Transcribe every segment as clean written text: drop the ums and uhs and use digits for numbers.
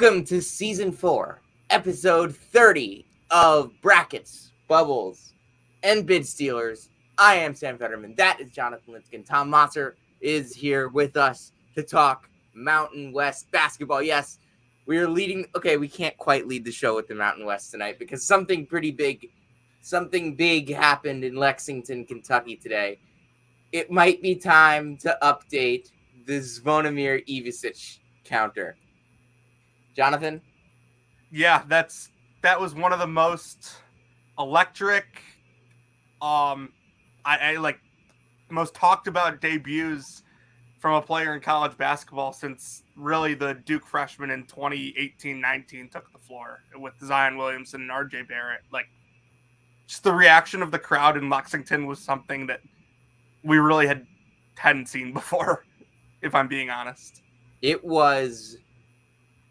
Welcome to Season 4, Episode 30 of Brackets, Bubbles, and Bid Stealers. I am Sam Fetterman. That is Jonathan Lipskin. Tom Mosser is here with us to talk Mountain West basketball. Yes, we are leading. Okay, we can't quite lead the show with the Mountain West tonight because something big happened in Lexington, Kentucky today. It might be time to update the Zvonimir Ivicic counter. Jonathan? Yeah, that was one of the most electric, I like most talked about debuts from a player in college basketball since really the Duke freshman in 2018-19 took the floor with Zion Williamson and RJ Barrett. Like, just the reaction of the crowd in Lexington was something that we really hadn't seen before, if I'm being honest. It was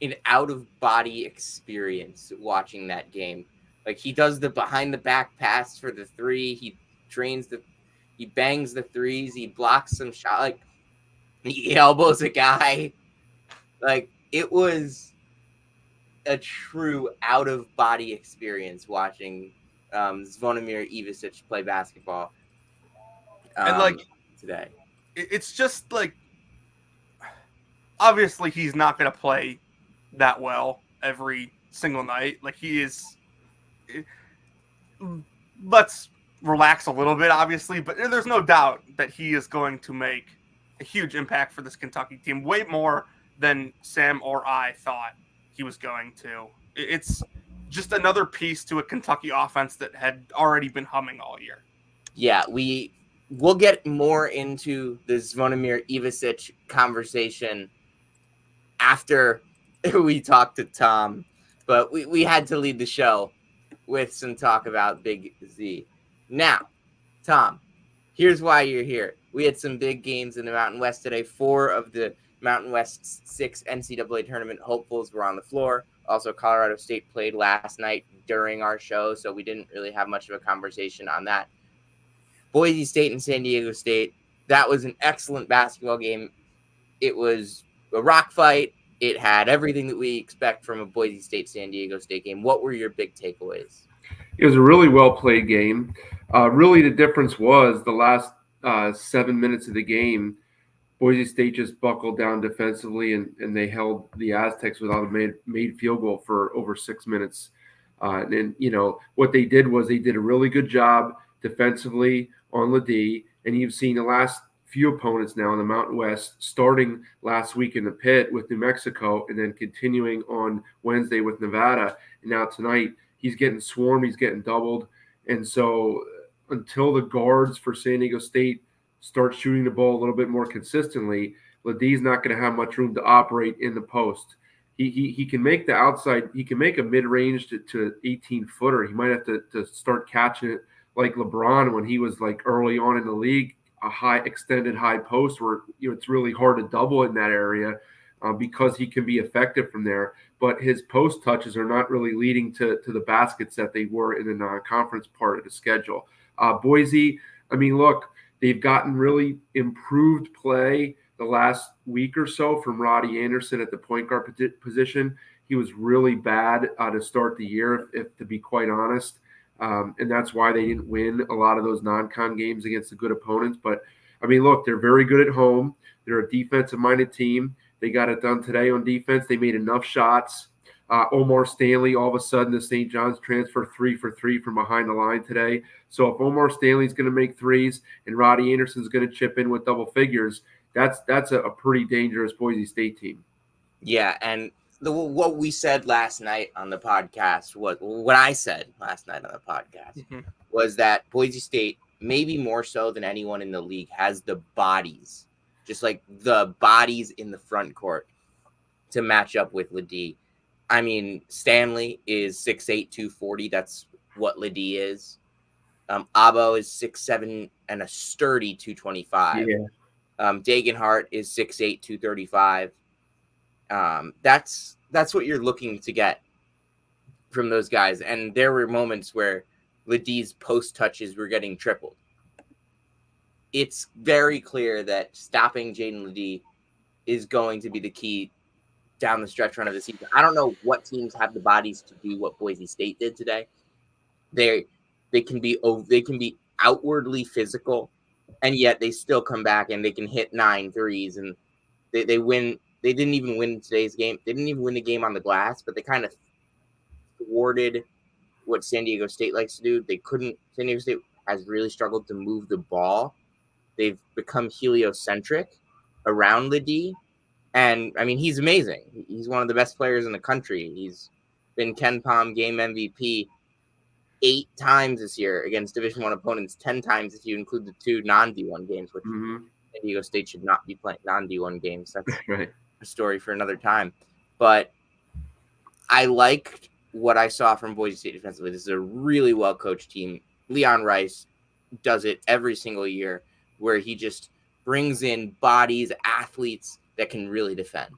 an out-of-body experience watching that game. Like, he does the behind-the-back pass for the three. He bangs the threes. He blocks some shot. Like, he elbows a guy. Like, it was a true out-of-body experience watching Zvonimir Ivicic play basketball And today. It's just like, obviously he's not going to play that well every single night. Like, he is. Let's relax a little bit, obviously, but there's no doubt that he is going to make a huge impact for this Kentucky team, way more than Sam or I thought he was going to. It's just another piece to a Kentucky offense that had already been humming all year. Yeah, we'll get more into the Zvonimir Ivicic conversation after we talk to Tom, but we had to lead the show with some talk about Big Z. Now, Tom, here's why you're here. We had some big games in the Mountain West today. 4 of the Mountain West 6 NCAA tournament hopefuls were on the floor. Also, Colorado State played last night during our show, so we didn't really have much of a conversation on that. Boise State and San Diego State, that was an excellent basketball game. It was a rock fight. It had everything that we expect from a Boise State-San Diego State game. What were your big takeaways? It was a really well-played game. Really, the difference was the last 7 minutes of the game, Boise State just buckled down defensively, and they held the Aztecs without a made field goal for over 6 minutes. And what they did was they did a really good job defensively on Ledee, and you've seen the last few opponents now in the Mountain West, starting last week in the pit with New Mexico and then continuing on Wednesday with Nevada. And now tonight he's getting swarmed, he's getting doubled. And so until the guards for San Diego State start shooting the ball a little bit more consistently, Ledee's not going to have much room to operate in the post. He can make the outside, he can make a mid-range to 18-footer. He might have to start catching it like LeBron when he was like early on in the league, a high extended high post where it's really hard to double in that area because he can be effective from there. But his post touches are not really leading to the baskets that they were in the non-conference part of the schedule. Boise, I mean, look, they've gotten really improved play the last week or so from Roddy Anderson at the point guard position. He was really bad to start the year, if to be quite honest. And that's why they didn't win a lot of those non-con games against the good opponents. But, I mean, look, they're very good at home. They're a defensive-minded team. They got it done today on defense. They made enough shots. Omar Stanley, all of a sudden, the St. John's transfer 3 for 3 from behind the line today. So if Omar Stanley's going to make threes and Roddy Anderson's going to chip in with double figures, that's a pretty dangerous Boise State team. Yeah, and what we said last night on the podcast, what I said last night on the podcast was that Boise State, maybe more so than anyone in the league, has the bodies, just like the bodies in the front court to match up with Ledee. I mean, Stanley is 6'8", 240. That's what Ledee is. Abo is 6'7" and a sturdy 225. Yeah. Dagenhart is 6'8", 235. That's what you're looking to get from those guys. And there were moments where Ledee's post touches were getting tripled. It's very clear that stopping Jaden Ledee is going to be the key down the stretch run of the season. I don't know what teams have the bodies to do what Boise State did today. They can be outwardly physical, and yet they still come back and they can hit 9 threes, and they win. They didn't even win today's game. They didn't even win the game on the glass, but they kind of thwarted what San Diego State likes to do. They couldn't. San Diego State has really struggled to move the ball. They've become heliocentric around the D. And I mean, he's amazing. He's one of the best players in the country. He's been Ken Pom game MVP 8 times this year against Division I opponents, 10 times if you include the 2 non-D1 games, which San Diego State should not be playing non-D1 games. That's right. A story for another time. But I liked what I saw from Boise State defensively. This is a really well-coached team. Leon Rice does it every single year, where he just brings in bodies, athletes that can really defend.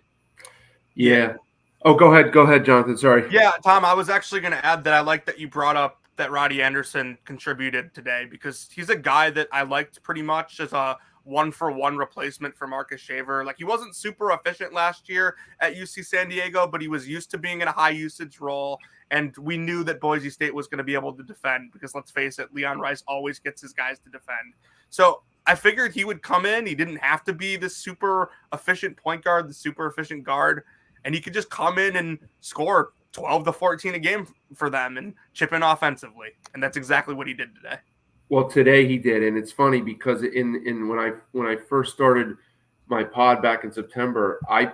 Yeah. Oh, go ahead, Jonathan. Sorry. Yeah, Tom, I was actually going to add that I like that you brought up that Roddy Anderson contributed today, because he's a guy that I liked pretty much as a 1-for-1 replacement for Marcus Shaver. Like, he wasn't super efficient last year at UC San Diego, but he was used to being in a high usage role. And we knew that Boise State was going to be able to defend, because let's face it, Leon Rice always gets his guys to defend. So I figured he would come in. He didn't have to be the super efficient point guard, the super efficient guard, and he could just come in and score 12 to 14 a game for them and chip in offensively. And that's exactly what he did today. Well, today he did, and it's funny because when I first started my pod back in September, I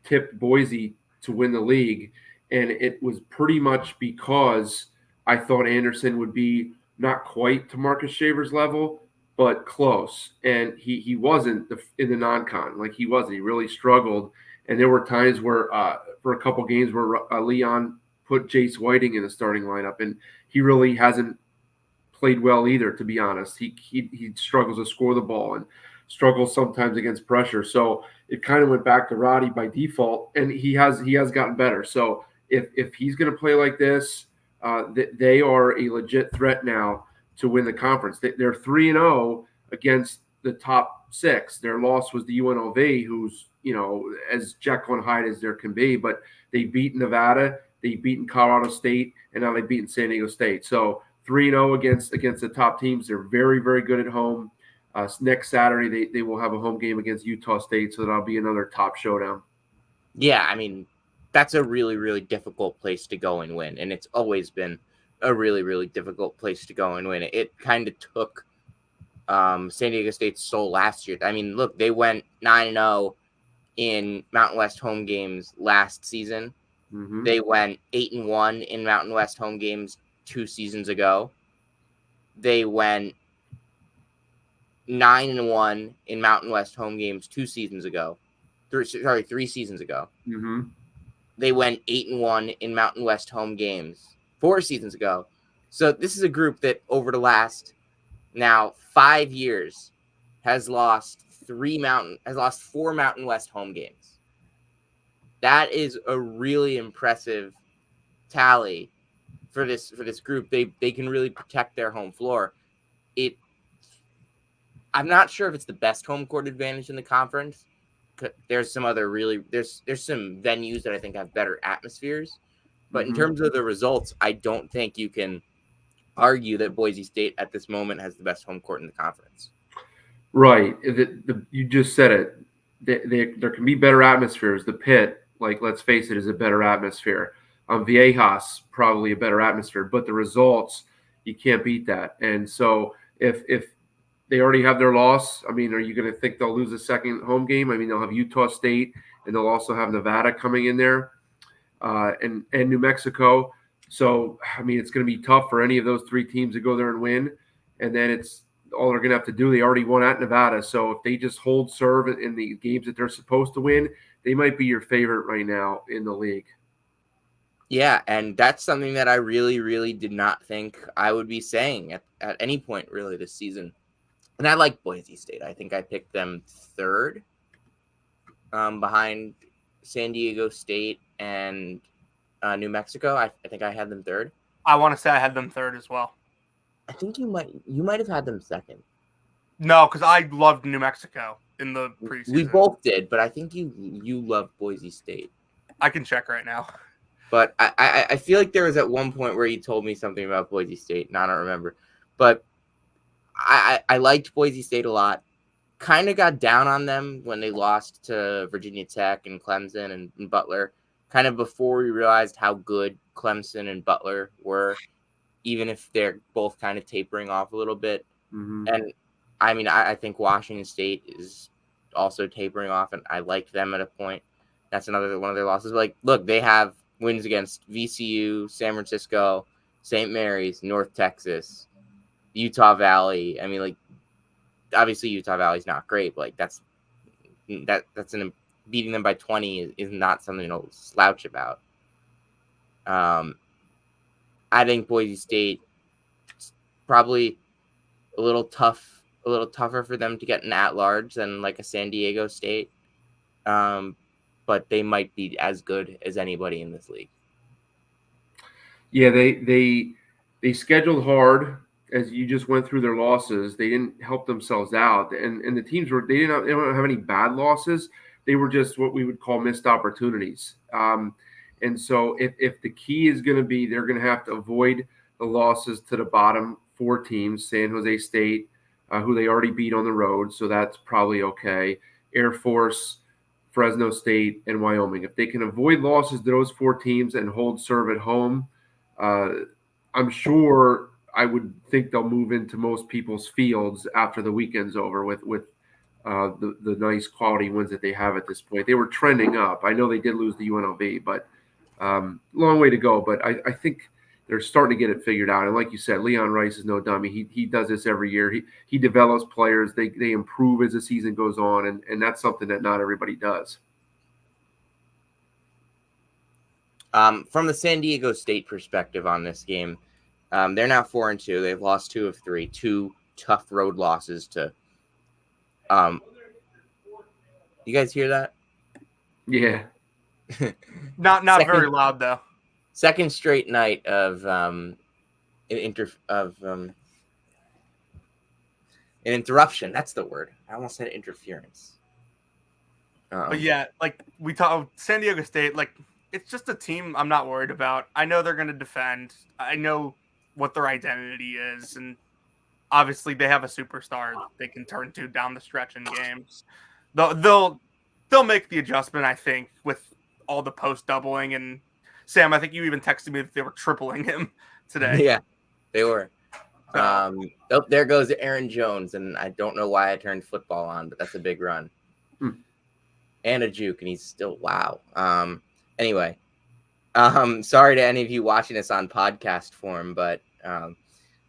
tipped Boise to win the league, and it was pretty much because I thought Anderson would be not quite to Marcus Shaver's level, but close. And he wasn't in the non-con. Like, he wasn't. He really struggled. And there were times where for a couple games where Leon put Jace Whiting in the starting lineup, and he really hasn't played well either, to be honest. He struggles to score the ball and struggles sometimes against pressure. So it kind of went back to Roddy by default, and he has gotten better. So if he's going to play like this, they are a legit threat now to win the conference. They're 3-0 against the top 6. Their loss was the UNLV, who's, as Jekyll and Hyde as there can be, but they beat Nevada, they beaten Colorado State, and now they've beaten San Diego State. So 3-0 against the top teams. They're very, very good at home. Next Saturday, they will have a home game against Utah State, so that'll be another top showdown. Yeah, I mean, that's a really, really difficult place to go and win, and it's always been a really, really difficult place to go and win. It kind of took San Diego State's soul last year. I mean, look, they went 9-0 in Mountain West home games last season. Mm-hmm. They went 8-1 in Mountain West home games 2 seasons ago. They went 9-1 in Mountain West home games 2 seasons ago. 3 seasons ago. Mm-hmm. They went 8-1 in Mountain West home games 4 seasons ago. So this is a group that over the last now 5 years has lost 4 Mountain West home games. That is a really impressive tally for this group. They can really protect their home floor. I'm not sure if it's the best home court advantage in the conference. There's some other there's some venues that I think have better atmospheres, but in terms of the results, I don't think you can argue that Boise State at this moment has the best home court in the conference. Right. You just said it. There can be better atmospheres. The Pit, like, let's face it, is a better atmosphere. Viejas, probably a better atmosphere, but the results, you can't beat that. And so if they already have their loss, I mean, are you going to think they'll lose a second home game? I mean, they'll have Utah State, and they'll also have Nevada coming in there, and New Mexico. So, I mean, it's going to be tough for any of those 3 teams to go there and win. And then it's all they're going to have to do. They already won at Nevada. So if they just hold serve in the games that they're supposed to win, they might be your favorite right now in the league. Yeah, and that's something that I really, really did not think I would be saying at any point really this season. And I like Boise State. I think I picked them 3rd behind San Diego State and New Mexico. I think I had them 3rd. I want to say I had them 3rd as well. I think you might have had them 2nd. No, because I loved New Mexico in the preseason. We both did, but I think you loved Boise State. I can check right now. But I feel like there was at one point where you told me something about Boise State, and I don't remember. But I liked Boise State a lot. Kind of got down on them when they lost to Virginia Tech and Clemson and Butler, kind of before we realized how good Clemson and Butler were, even if they're both kind of tapering off a little bit. Mm-hmm. And I mean, I think Washington State is also tapering off, and I liked them at a point. That's another one of their losses. But like, look, they have wins against VCU, San Francisco, St. Mary's, North Texas, Utah Valley. I mean, like, obviously Utah Valley's not great, but like that's beating them by 20 is not something to slouch about. I think Boise State probably a little tougher for them to get an at-large than like a San Diego State. But they might be as good as anybody in this league. Yeah, they scheduled hard. As you just went through their losses, they didn't help themselves out, and the teams they don't have any bad losses. They were just what we would call missed opportunities. And so if the key is going to be, they're going to have to avoid the losses to the bottom four teams, San Jose State, who they already beat on the road, so that's probably okay. Air Force, Fresno State, and Wyoming. If they can avoid losses to those four teams and hold serve at home, I'm sure I would think they'll move into most people's fields after the weekend's over with the nice quality wins that they have at this point. They were trending up. I know they did lose the UNLV, but long way to go. But I think they're starting to get it figured out. And like you said, Leon Rice is no dummy. He does this every year. He develops players. They improve as the season goes on, and that's something that not everybody does. From the San Diego State perspective on this game, they're now 4-2. They've lost 2 of 3, 2 tough road losses to. You guys hear that? Yeah. Not very loud though. Second straight night of an interruption. That's the word. I almost said interference. But yeah, like we talked, San Diego State, like it's just a team I'm not worried about. I know they're going to defend. I know what their identity is, and obviously they have a superstar they can turn to down the stretch in games. They'll make the adjustment, I think, with all the post doubling. And Sam, I think you even texted me that they were tripling him today. Yeah, they were. There goes Aaron Jones, and I don't know why I turned football on, but that's a big run. And a juke, and he's still wow. Anyway, sorry to any of you watching this on podcast form, but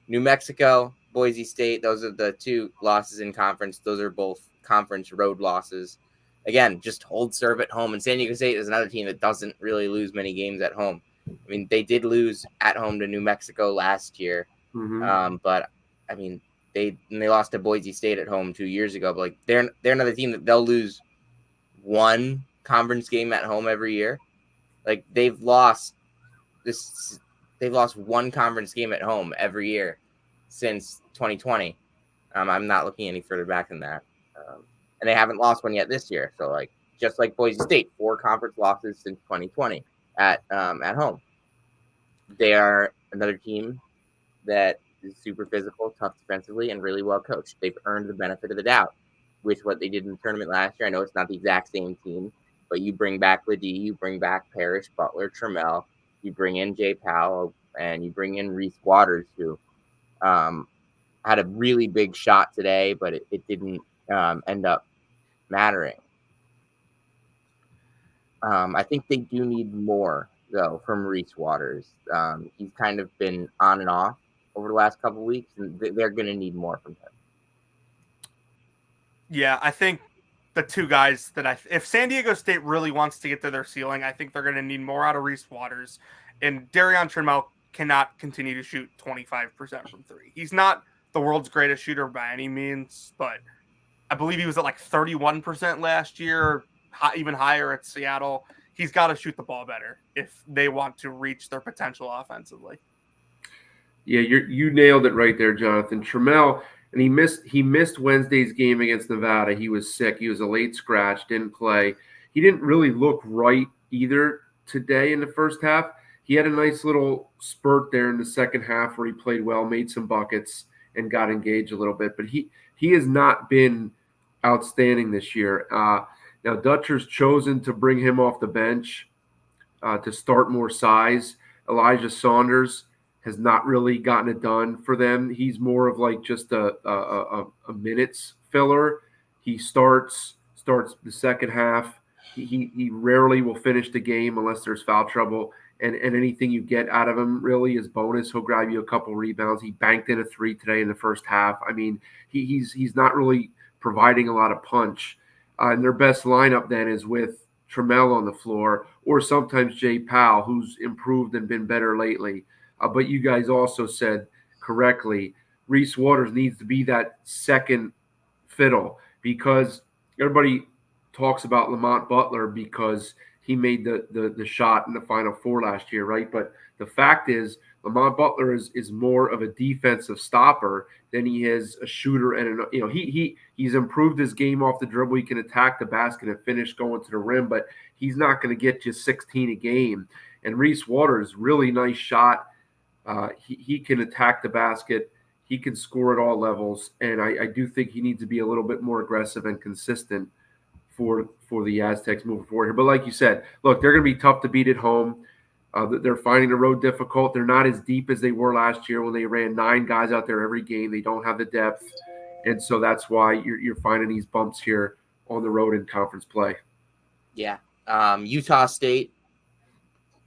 New Mexico, Boise State, those are the 2 losses in conference. Those are both conference road losses. Again, just hold serve at home. And San Diego State is another team that doesn't really lose many games at home. I mean, they did lose at home to New Mexico last year. Mm-hmm. But I mean, they lost to Boise State at home 2 years ago. But like they're another team that they'll lose 1 conference game at home every year. Like they've lost 1 conference game at home every year since 2020. I'm not looking any further back than that. And they haven't lost one yet this year. So like just like Boise State, 4 conference losses since 2020 at home. They are another team that is super physical, tough defensively, and really well coached. They've earned the benefit of the doubt with what they did in the tournament last year. I know it's not the exact same team, but you bring back Ledee, you bring back Parrish, Butler, Trammell, you bring in Jay Powell, and you bring in Reese Waters, who had a really big shot today, but it didn't end up mattering. I think they do need more, though, from Reese Waters. He's kind of been on and off over the last couple of weeks, and they're going to need more from him. Yeah, I think the 2 guys that if San Diego State really wants to get to their ceiling, I think they're going to need more out of Reese Waters. And Darion Trammell cannot continue to shoot 25% from 3. He's not the world's greatest shooter by any means, but I believe he was at like 31% last year, even higher at Seattle. He's got to shoot the ball better if they want to reach their potential offensively. Yeah, you nailed it right there, Jonathan. Trammell, and he missed Wednesday's game against Nevada. He was sick. He was a late scratch, didn't play. He didn't really look right either today in the first half. He had a nice little spurt there in the second half where he played well, made some buckets, and got engaged a little bit. But he has not been outstanding this year. Now Dutcher's chosen to bring him off the bench to start more size. Elijah Saunders has not really gotten it done for them. He's more of like just a minutes filler. He starts the second half. He rarely will finish the game unless there's foul trouble. And anything you get out of him really is bonus. He'll grab you a couple rebounds. He banked in a 3 today in the first half. I mean, he's not really providing a lot of punch. And their best lineup then is with Trammell on the floor, or sometimes Jay Powell, who's improved and been better lately. But you guys also said correctly, Reese Waters needs to be that second fiddle, because everybody talks about Lamont Butler because he made the shot in the Final Four last year, right? But the fact is, Lamont Butler is more of a defensive stopper than he is a shooter, and he's improved his game off the dribble. He can attack the basket and finish going to the rim, but he's not going to get you 16 a game. And Reese Waters, really nice shot. He can attack the basket. He can score at all levels, and I do think he needs to be a little bit more aggressive and consistent for the Aztecs moving forward here. But like you said, look, they're going to be tough to beat at home. They're finding the road difficult. They're not as deep as they were last year when they ran 9 guys out there every game. They don't have the depth, and so that's why you're finding these bumps here on the road in conference play. Yeah. Utah State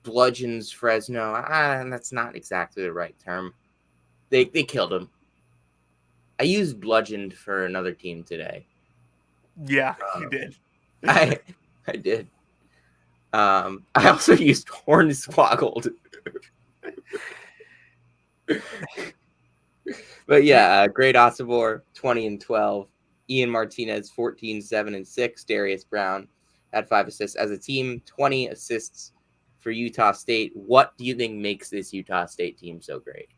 bludgeons Fresno. That's not exactly the right term. They killed him. I used bludgeoned for another team today. Yeah, you did. I did. I also used hornswoggled. But yeah, Great Osobor, 20-12. Ian Martinez, 14, 7, and 6. Darius Brown had 5 assists. As a team, 20 assists for Utah State. What do you think makes this Utah State team so great?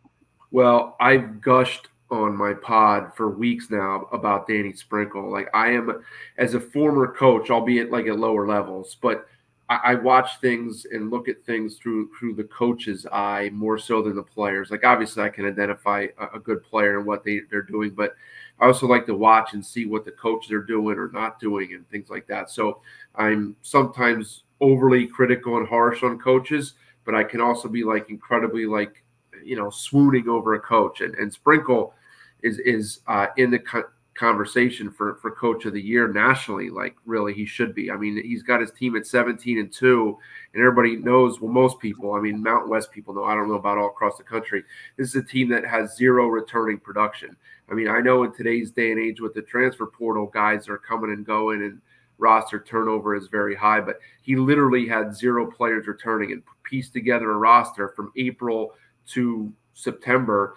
Well, I've gushed on my pod for weeks now about Danny Sprinkle. Like, I am, as a former coach, albeit like at lower levels, but I watch things and look at things through the coach's eye more so than the players. Like, obviously I can identify a good player and what they're doing, but I also like to watch and see what the coaches are doing or not doing and things like that. So I'm sometimes overly critical and harsh on coaches, but I can also be like incredibly like, swooning over a coach. And Sprinkle is in the conversation for coach of the year nationally. Like, really, he should be. I mean, he's got his team at 17-2, and everybody knows, well, most people, I mean, Mountain West people know, I don't know about all across the country, this is a team that has 0 returning production. I mean, I know in today's day and age with the transfer portal, guys are coming and going and roster turnover is very high, but he literally had 0 players returning and pieced together a roster from April to September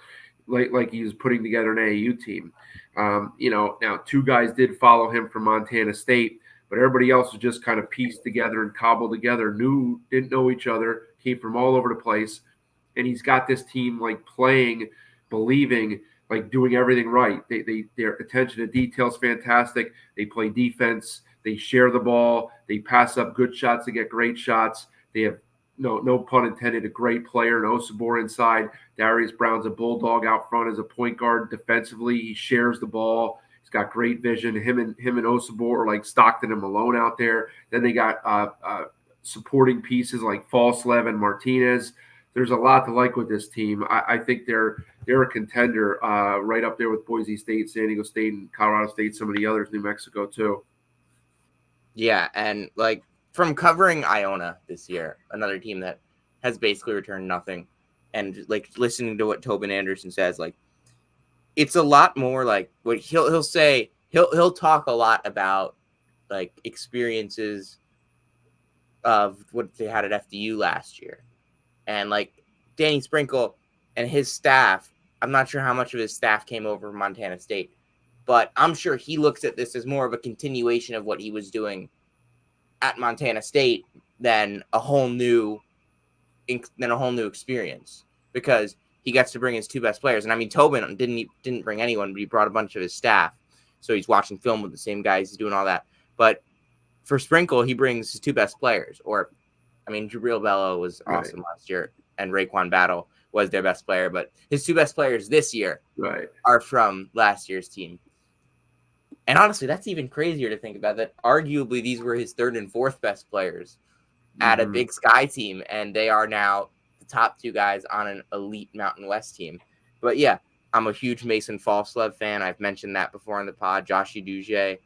like he was putting together an AAU team. Now 2 guys did follow him from Montana State, but everybody else was just kind of pieced together and cobbled together, didn't know each other, came from all over the place. And he's got this team like playing, believing, like doing everything right. Their attention to detail is fantastic. They play defense. They share the ball. They pass up good shots to get great shots. They have, no pun intended, a great player in Osobor inside. Darius Brown's a bulldog out front as a point guard defensively. He shares the ball. He's got great vision. Him and Osobor are like Stockton and Malone out there. Then they got supporting pieces like Falslev and Martinez. There's a lot to like with this team. I think they're a contender right up there with Boise State, San Diego State, and Colorado State, some of the others, New Mexico too. Yeah, and like from covering Iona this year, another team that has basically returned nothing, and like listening to what Tobin Anderson says, like it's a lot more like what he'll say. He'll talk a lot about like experiences of what they had at FDU last year. And like Danny Sprinkle and his staff, I'm not sure how much of his staff came over from Montana State, but I'm sure he looks at this as more of a continuation of what he was doing at Montana State than a whole new experience, because he gets to bring his 2 best players. And I mean, Tobin didn't bring anyone, but he brought a bunch of his staff. So he's watching film with the same guys, he's doing all that. But for Sprinkle, he brings his 2 best players, or I mean, Jabril Bello was awesome last year, and Raekwon Battle was their best player, but his two best players this year are from last year's team. And honestly, that's even crazier to think about, that arguably these were his third and fourth best players at a Big Sky team, and they are now the top two guys on an elite Mountain West team. But yeah, I'm a huge Mason Falslev fan. I've mentioned that before on the pod. Joshie Duje,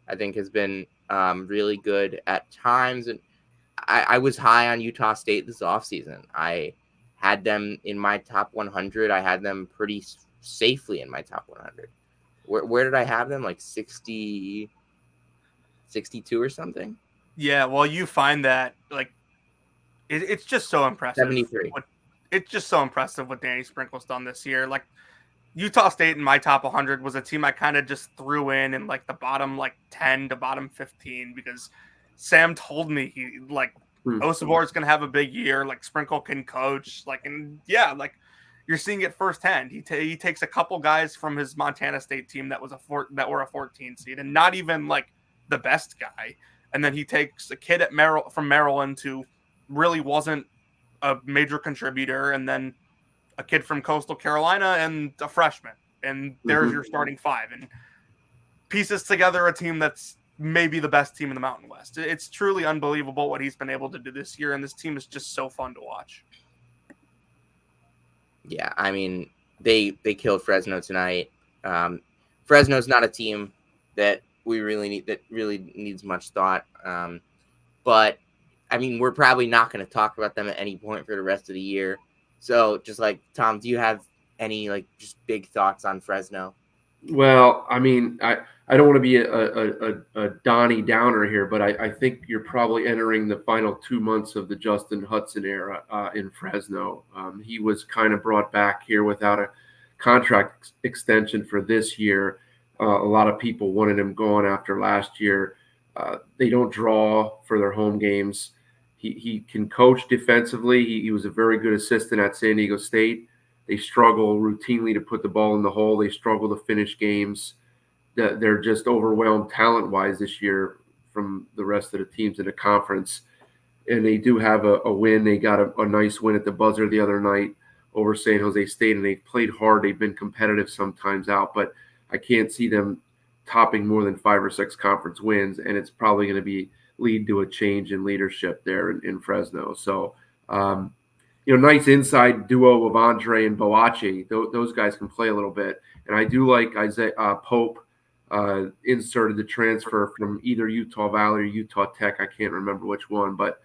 I think, has been really good at times. And I was high on Utah State this offseason. I had them in my top 100. I had them pretty safely in my top 100. Where did I have them? Like 60, 62 or something? Yeah, well, you find that, like, it's just so impressive. 73. It's just so impressive what Danny Sprinkle's done this year. Like, Utah State in my top 100 was a team I kind of just threw in like the bottom, like 10 to bottom 15, because Sam told me he, like, Osabor's going to have a big year. Like, Sprinkle can coach. Like, and yeah, like, you're seeing it firsthand. He takes a couple guys from his Montana State team that were a 14 seed, and not even like the best guy. And then he takes a kid from Maryland who really wasn't a major contributor, and then a kid from Coastal Carolina and a freshman. And there's your starting five, and pieces together a team that's maybe the best team in the Mountain West. It's truly unbelievable what he's been able to do this year, and this team is just so fun to watch. Yeah, I mean, they killed Fresno tonight. Fresno's not a team that we really need, that really needs much thought. But I mean, we're probably not going to talk about them at any point for the rest of the year. So just like, Tom, do you have any like just big thoughts on Fresno? Well, I mean, I don't want to be a Donnie Downer here, but I think you're probably entering the final 2 months of the Justin Hudson era in Fresno. He was kind of brought back here without a contract extension for this year. A lot of people wanted him gone after last year. They don't draw for their home games. He can coach defensively. He was a very good assistant at San Diego State. They struggle routinely to put the ball in the hole. They struggle to finish games. They're just overwhelmed talent-wise this year from the rest of the teams in the conference. And they do have a win. They got a nice win at the buzzer the other night over San Jose State, and they've played hard. They've been competitive sometimes out, but I can't see them topping more than 5 or 6 conference wins, and it's probably going to lead to a change in leadership there in Fresno. So, nice inside duo of Andre and Boachi. Those guys can play a little bit. And I do like Isaiah Pope inserted the transfer from either Utah Valley or Utah Tech. I can't remember which one. But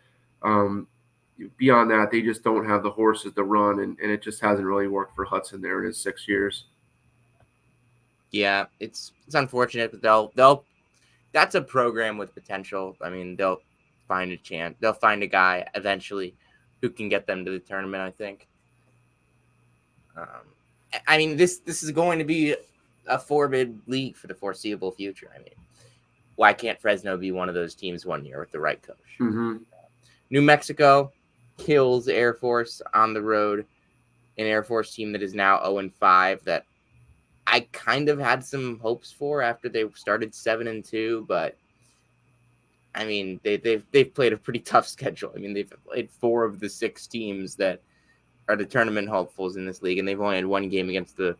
beyond that, they just don't have the horses to run, and it just hasn't really worked for Hudson there in his 6 years. Yeah, it's unfortunate, but they'll that's a program with potential. I mean, they'll find a chance. They'll find a guy eventually who can get them to the tournament, I think. I mean, this is going to be a 4-bid league for the foreseeable future. I mean, why can't Fresno be one of those teams one year with the right coach? Mm-hmm. New Mexico kills Air Force on the road, an Air Force team that is now 0-5 that I kind of had some hopes for after they started 7-2, but I mean, they've played a pretty tough schedule. I mean, they've played 4 of the 6 teams that are the tournament hopefuls in this league, and they've only had 1 game against the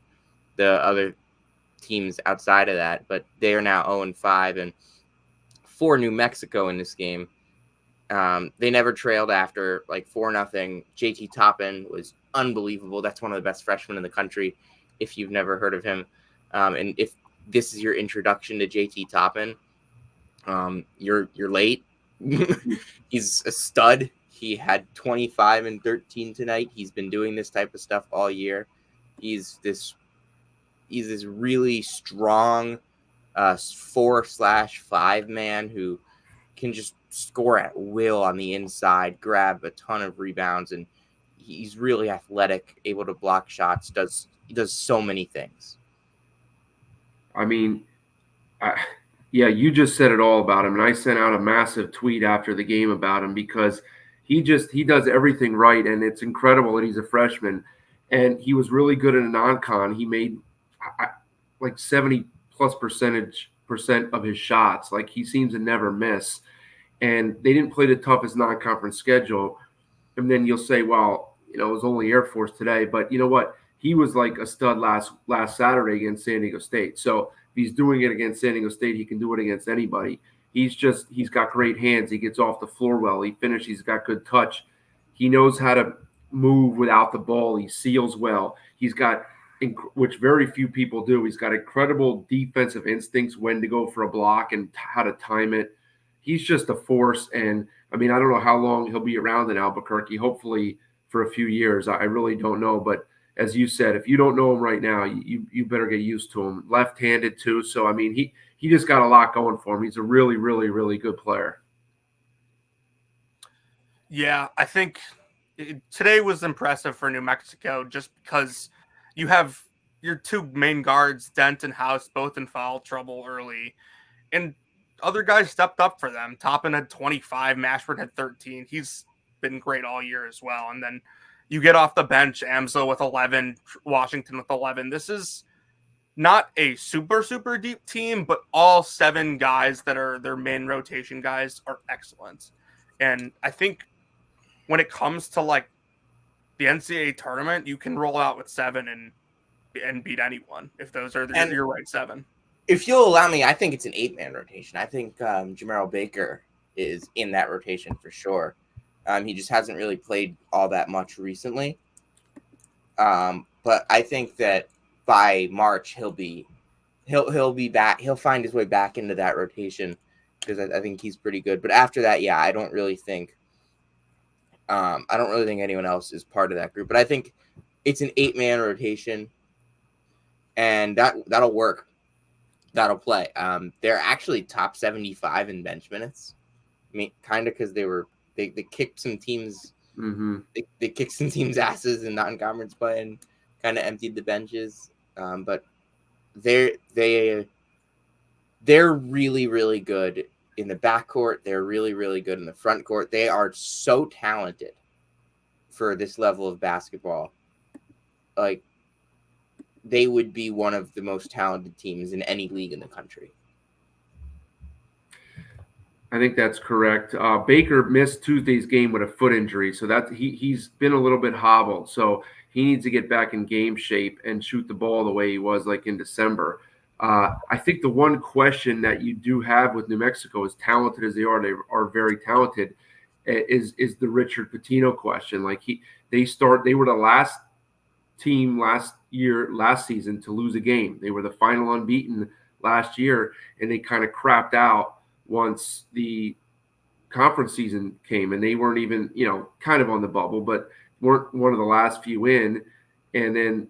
other teams outside of that. But they are now 0-5, and for New Mexico in this game, they never trailed after like 4-0. JT Toppin was unbelievable. That's one of the best freshmen in the country, if you've never heard of him. And if this is your introduction to JT Toppin, you're late. He's a stud. He had 25 and 13 tonight. He's been doing this type of stuff all year. He's this really strong 4/5 man who can just score at will on the inside, grab a ton of rebounds, and he's really athletic, able to block shots. He does so many things. I mean, yeah, you just said it all about him. And I sent out a massive tweet after the game about him because he does everything right. And it's incredible that he's a freshman. And he was really good in a non-con. He made like 70+% of his shots. Like, he seems to never miss. and they didn't play the toughest non-conference schedule. And then you'll say, well, it was only Air Force today, but you know what? He was like a stud last Saturday against San Diego State. So if he's doing it against San Diego State, he can do it against anybody. He's got great hands. He gets off the floor well. He finishes. He's got good touch. He knows how to move without the ball. He seals well. He's got, which very few people do, he's got incredible defensive instincts, when to go for a block and how to time it. He's just a force. And I mean, I don't know how long he'll be around in Albuquerque. Hopefully for a few years. I really don't know. But as you said, if you don't know him right now, you better get used to him. Left-handed too. So, I mean, he just got a lot going for him. He's a really, really, really good player. Yeah, I think today was impressive for New Mexico just because you have your two main guards, Dent and House, both in foul trouble early. And other guys stepped up for them. Toppin had 25, Mashburn had 13. He's been great all year as well. And then you get off the bench, Amso with 11, Washington with 11. This is not a super, super deep team, but all 7 guys that are their main rotation guys are excellent. And I think when it comes to like the NCAA tournament, you can roll out with 7 and beat anyone if those are your right 7. If you'll allow me, I think it's an 8-man rotation. I think Jamero Baker is in that rotation for sure. He just hasn't really played all that much recently. But I think that by March he'll be back. He'll find his way back into that rotation because I think he's pretty good. But after that, yeah, I don't really think anyone else is part of that group. But I think it's an 8-man rotation, and that'll work. That'll play. They're actually top 75 in bench minutes. I mean, kind of because they kicked some teams. Mm-hmm. They kicked some teams' asses in non-conference play and kind of emptied the benches. But they're really, really good in the backcourt. They're really, really good in the front court. They are so talented for this level of basketball. Like, they would be one of the most talented teams in any league in the country. I think that's correct. Baker missed Tuesday's game with a foot injury, so that he's been a little bit hobbled. So he needs to get back in game shape and shoot the ball the way he was like in December. I think the one question that you do have with New Mexico, as talented as they are very talented, is the Richard Pitino question. Like they were the last team last season to lose a game. They were the final unbeaten last year, and they kind of crapped out once the conference season came, and they weren't even, kind of on the bubble, but weren't one of the last few in. And then,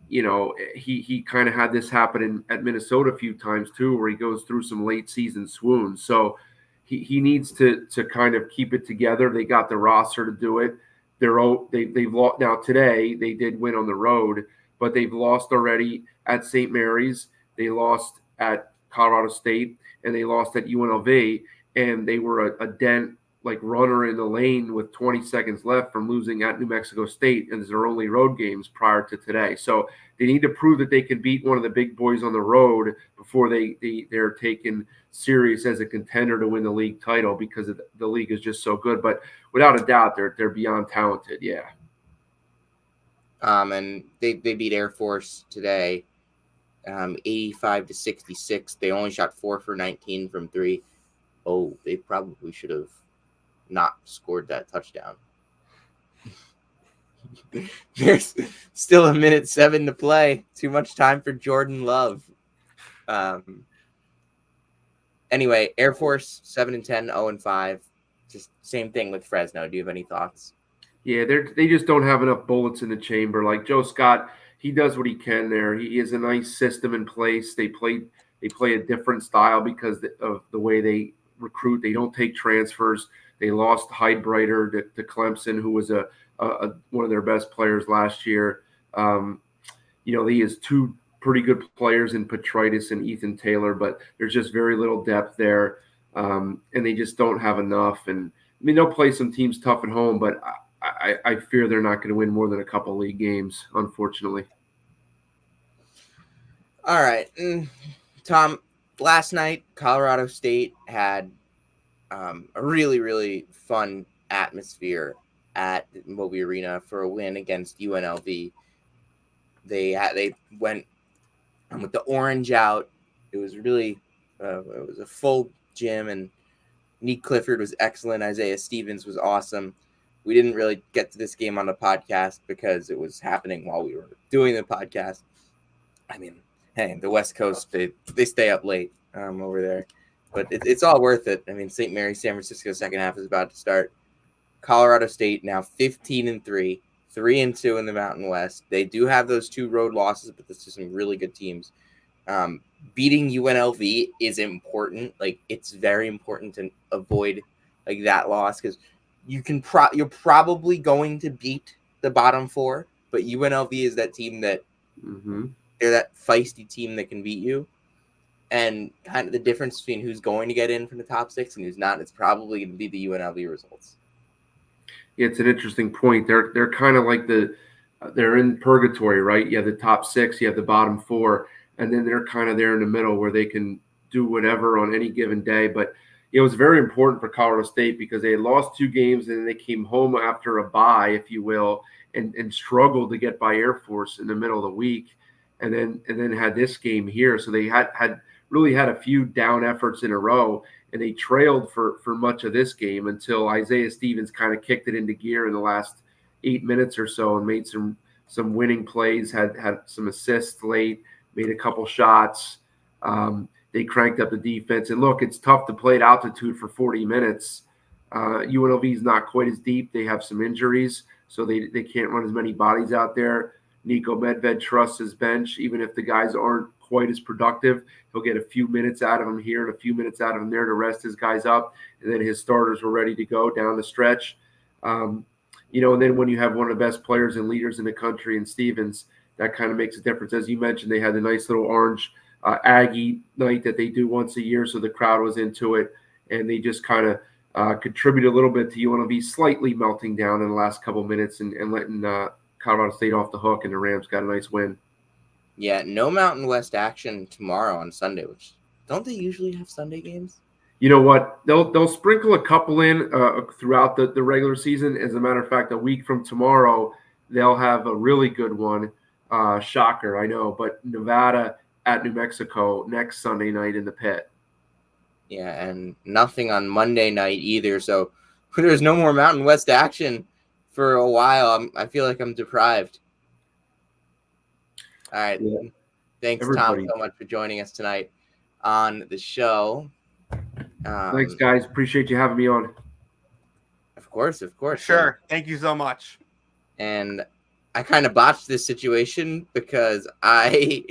he kind of had this happen at Minnesota a few times too, where he goes through some late season swoons. So he needs to kind of keep it together. They got the roster to do it. They've lost now today. They did win on the road, but they've lost already at St. Mary's. They lost at Colorado State, and they lost at UNLV. And they were a dent, like runner in the lane with 20 seconds left from losing at New Mexico State, and it's their only road games prior to today. So they need to prove that they can beat one of the big boys on the road before they're taken serious as a contender to win the league title, because the league is just so good. But without a doubt, they're beyond talented. Yeah. And they beat Air Force today, 85-66. They only shot 4 for 19 from 3. Oh, they probably should have not scored that touchdown. There's still 1:07 to play. Too much time for Jordan Love. Anyway, Air Force 7-10, 0-5. Just same thing with Fresno. Do you have any thoughts? Yeah, they just don't have enough bullets in the chamber. Like Joe Scott, he does what he can there. He has a nice system in place. They play a different style because of the way they recruit. They don't take transfers. They lost Heidbreiter to Clemson, who was one of their best players last year. He has 2 pretty good players in Petritis and Ethan Taylor, but there's just very little depth there, and they just don't have enough. And I mean, they'll play some teams tough at home, but I fear they're not going to win more than a couple league games, unfortunately. All right, Tom. Last night, Colorado State had a really, really fun atmosphere at Moby Arena for a win against UNLV. They went with the orange out. It was really it was a full gym, and Nick Clifford was excellent. Isaiah Stevens was awesome. We didn't really get to this game on the podcast because it was happening while we were doing the podcast. I mean, hey, the West Coast, they stay up late over there. But it's all worth it. I mean, St. Mary's, San Francisco second half is about to start. Colorado State now 15-3, 3-2 in the Mountain West. They do have those 2 road losses, but this is some really good teams. Beating UNLV is important. Like, it's very important to avoid like that loss because you're probably going to beat the bottom 4, but UNLV is that team that they're that feisty team that can beat you. And kind of the difference between who's going to get in from the top 6 and who's not, it's probably going to be the UNLV results. Yeah, it's an interesting point. They're kind of like they're in purgatory, right? You have the top 6, you have the bottom 4, and then they're kind of there in the middle where they can do whatever on any given day. But it was very important for Colorado State because they had lost 2 games and then they came home after a bye, if you will, and struggled to get by Air Force in the middle of the week, and then had this game here. So they had really had a few down efforts in a row, and they trailed for much of this game until Isaiah Stevens kind of kicked it into gear in the last 8 minutes or so and made some winning plays, had some assists late, made a couple shots. They cranked up the defense. And look, it's tough to play at altitude for 40 minutes. UNLV is not quite as deep. They have some injuries, so they can't run as many bodies out there. Nico Medved trusts his bench, even if the guys aren't quite as productive. He'll get a few minutes out of him here and a few minutes out of him there to rest his guys up, and then his starters were ready to go down the stretch. And then when you have one of the best players and leaders in the country in Stevens, that kind of makes a difference. As you mentioned, they had the nice little orange Aggie night that they do once a year, so the crowd was into it, and they just kind of contribute a little bit to UNLV slightly melting down in the last couple minutes and letting Colorado State off the hook, and the Rams got a nice win. Yeah, no Mountain West action tomorrow on Sunday, which don't they usually have Sunday games? You know what? They'll sprinkle a couple in throughout the regular season. As a matter of fact, a week from tomorrow, they'll have a really good one. Shocker, I know, but Nevada at New Mexico next Sunday night in the pit. Yeah, and nothing on Monday night either. So there's no more Mountain West action for a while. I feel like I'm deprived. All right. Yeah. Thanks, Everybody. Tom, so much for joining us tonight on the show. Thanks, guys. Appreciate you having me on. Of course. Sure. Thank you so much. And I kind of botched this situation because I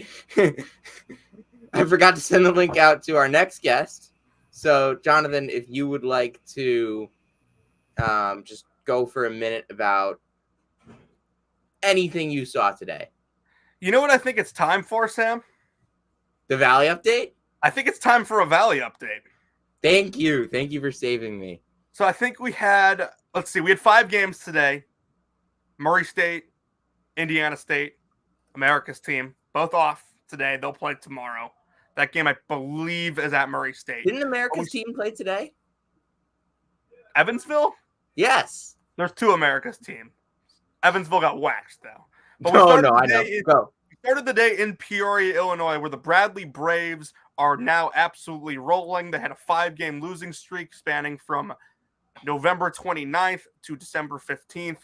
forgot to send the link out to our next guest. So, Jonathan, if you would like to just go for a minute about anything you saw today. You know what I think it's time for, Sam? The Valley update? I think it's time for a Valley update. Thank you. Thank you for saving me. So I think we had 5 games today. Murray State, Indiana State, America's team, both off today. They'll play tomorrow. That game, I believe, is at Murray State. Didn't America's team play today? Evansville? Yes. There's 2 America's team. Evansville got waxed, though. But I know. Go. We started the day in Peoria, Illinois, where the Bradley Braves are now absolutely rolling. They had a 5-game losing streak spanning from November 29th to December 15th.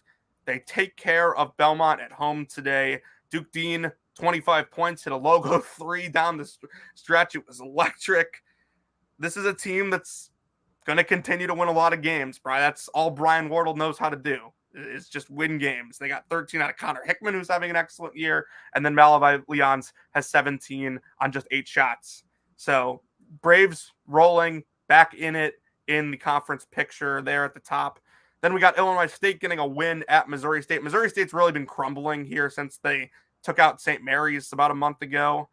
They take care of Belmont at home today. Duke Dean, 25 points, hit a logo 3 down the stretch. It was electric. This is a team that's going to continue to win a lot of games, Brian. That's all Brian Wardle knows how to do. Is just win games. They got 13 out of Connor Hickman, who's having an excellent year, and then Malavi Leons has 17 on just 8 shots. So Braves rolling, back in it in the conference picture there at the top. Then we got Illinois State getting a win at Missouri State. Missouri State's really been crumbling here since they took out St. Mary's about a month ago.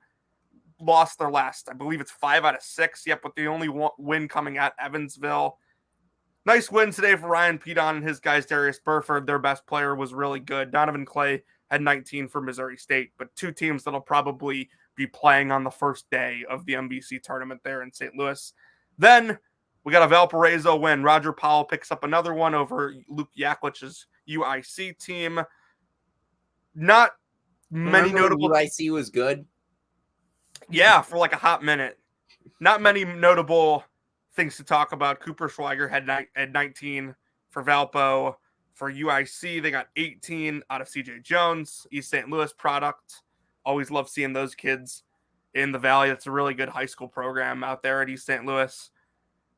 Lost their last, I believe it's 5 out of 6, yep, with the only win coming at Evansville. Nice win today for Ryan Pedon and his guys. Darius Burford, their best player, was really good. Donovan Clay had 19 for Missouri State, but 2 teams that'll probably be playing on the first day of the MVC tournament there in St. Louis. Then We got a Valparaiso win. Roger Powell picks up another one over Luke Yaklich's UIC team. Not many notable. UIC was good. Yeah, for like a hot minute. Not many notable things to talk about. Cooper Schweiger had 19 for Valpo. For UIC, they got 18 out of CJ Jones, East St. Louis product. Always love seeing those kids in the Valley. It's a really good high school program out there at East St. Louis.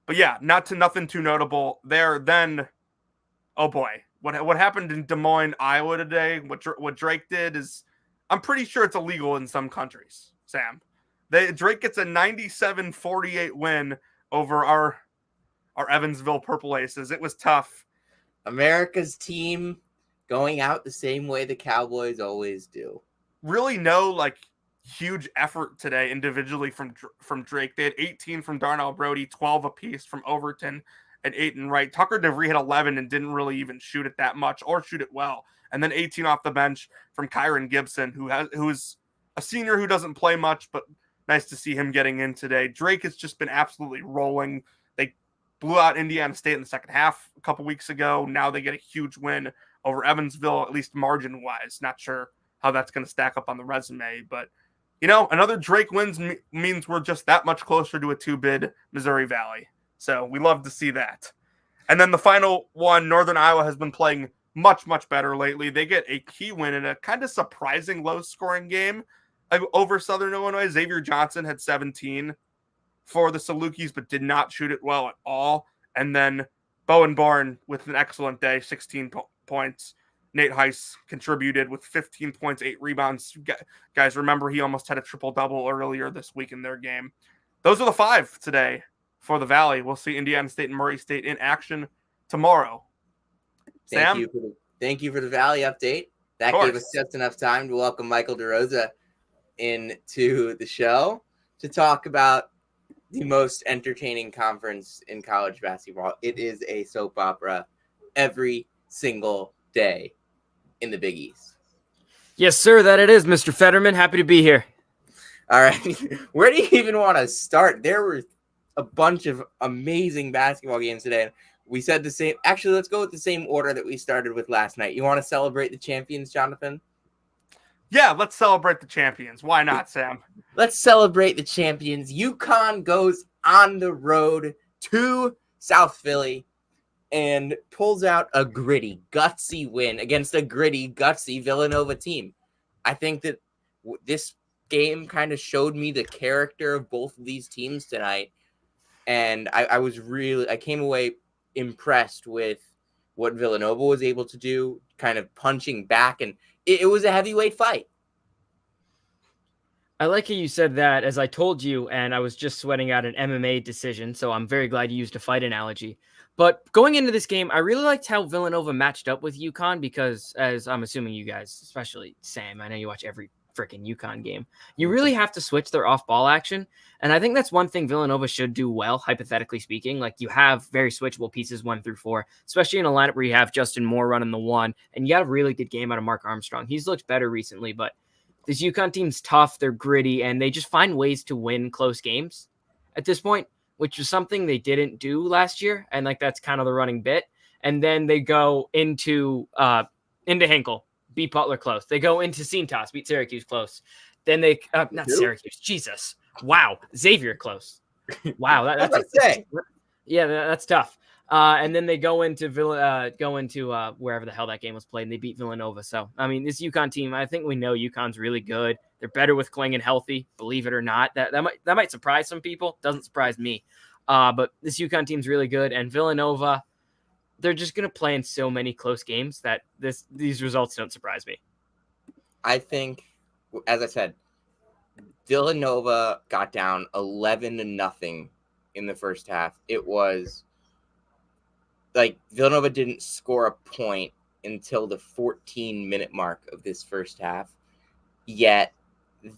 But yeah, nothing too notable there. Then, oh boy, what happened in Des Moines, Iowa today? What Drake did is, I'm pretty sure it's illegal in some countries. Sam, Drake gets a 97-48 win over our Evansville Purple Aces. It was tough. America's team going out the same way the Cowboys always do. Really no like huge effort today individually from Drake. They had 18 from Darnell Brody, 12 apiece from Overton and Aiton Wright. Tucker DeVry had 11 and didn't really even shoot it that much or shoot it well. And then 18 off the bench from Kyron Gibson, who's a senior who doesn't play much, but nice to see him getting in today. Drake has just been absolutely rolling. They blew out Indiana State in the second half a couple weeks ago. Now they get a huge win over Evansville, at least margin-wise. Not sure how that's going to stack up on the resume, but another Drake wins means we're just that much closer to a 2-bid Missouri Valley. So we love to see that. And then the final one, Northern Iowa has been playing much, much better lately. They get a key win in a kind of surprising low-scoring game over Southern Illinois. Xavier Johnson had 17 for the Salukis, but did not shoot it well at all. And then Bowen Barn with an excellent day, 16 points. Nate Heiss contributed with 15 points, 8 rebounds. Guys, remember he almost had a triple-double earlier this week in their game. Those are the 5 today for the Valley. We'll see Indiana State and Murray State in action tomorrow. Sam? Thank you for the Valley update. That gave us just enough time to welcome Michael DeRosa into the show to talk about the most entertaining conference in college basketball. It is a soap opera every single day in the Big East. Yes, sir, that it is, Mr. Fetterman. Happy to be here. All right. Where do you even want to start? There were a bunch of amazing basketball games today. We said the same. Actually, let's go with the same order that we started with last night. You want to celebrate the champions, Jonathan? Yeah, let's celebrate the champions. Why not, Sam? Let's celebrate the champions. UConn goes on the road to South Philly and pulls out a gritty, gutsy win against a gritty, gutsy Villanova team. I think that this game kind of showed me the character of both of these teams tonight. And I came away impressed with what Villanova was able to do, kind of punching back. And it was a heavyweight fight. I like how you said that, as I told you, and I was just sweating out an MMA decision, so I'm very glad you used a fight analogy. But going into this game, I really liked how Villanova matched up with UConn because, as I'm assuming you guys, especially Sam, I know you watch every freaking UConn game, you really have to switch their off-ball action. And I think that's one thing Villanova should do well, hypothetically speaking. Like, you have very switchable pieces 1 through 4, especially in a lineup where you have Justin Moore running the 1, and you got a really good game out of Mark Armstrong. He's looked better recently, but this UConn team's tough, they're gritty, and they just find ways to win close games at this point, which is something they didn't do last year, and like that's kind of the running bit. And then they go into Hinkle, beat Butler close. They go into Cintas, beat Syracuse close. Then they not Syracuse, Jesus, wow, Xavier close. Wow, that's yeah, that's tough. And then they go into wherever the hell that game was played, and they beat Villanova. So, I mean, this UConn team, I think we know UConn's really good. They're better with Klingon healthy, believe it or not. That might surprise some people. Doesn't surprise me. But this UConn team's really good, and Villanova, they're just going to play in so many close games that these results don't surprise me. I think, as I said, Villanova got down 11-0 in the first half. It was like Villanova didn't score a point until the 14-minute mark of this first half. Yet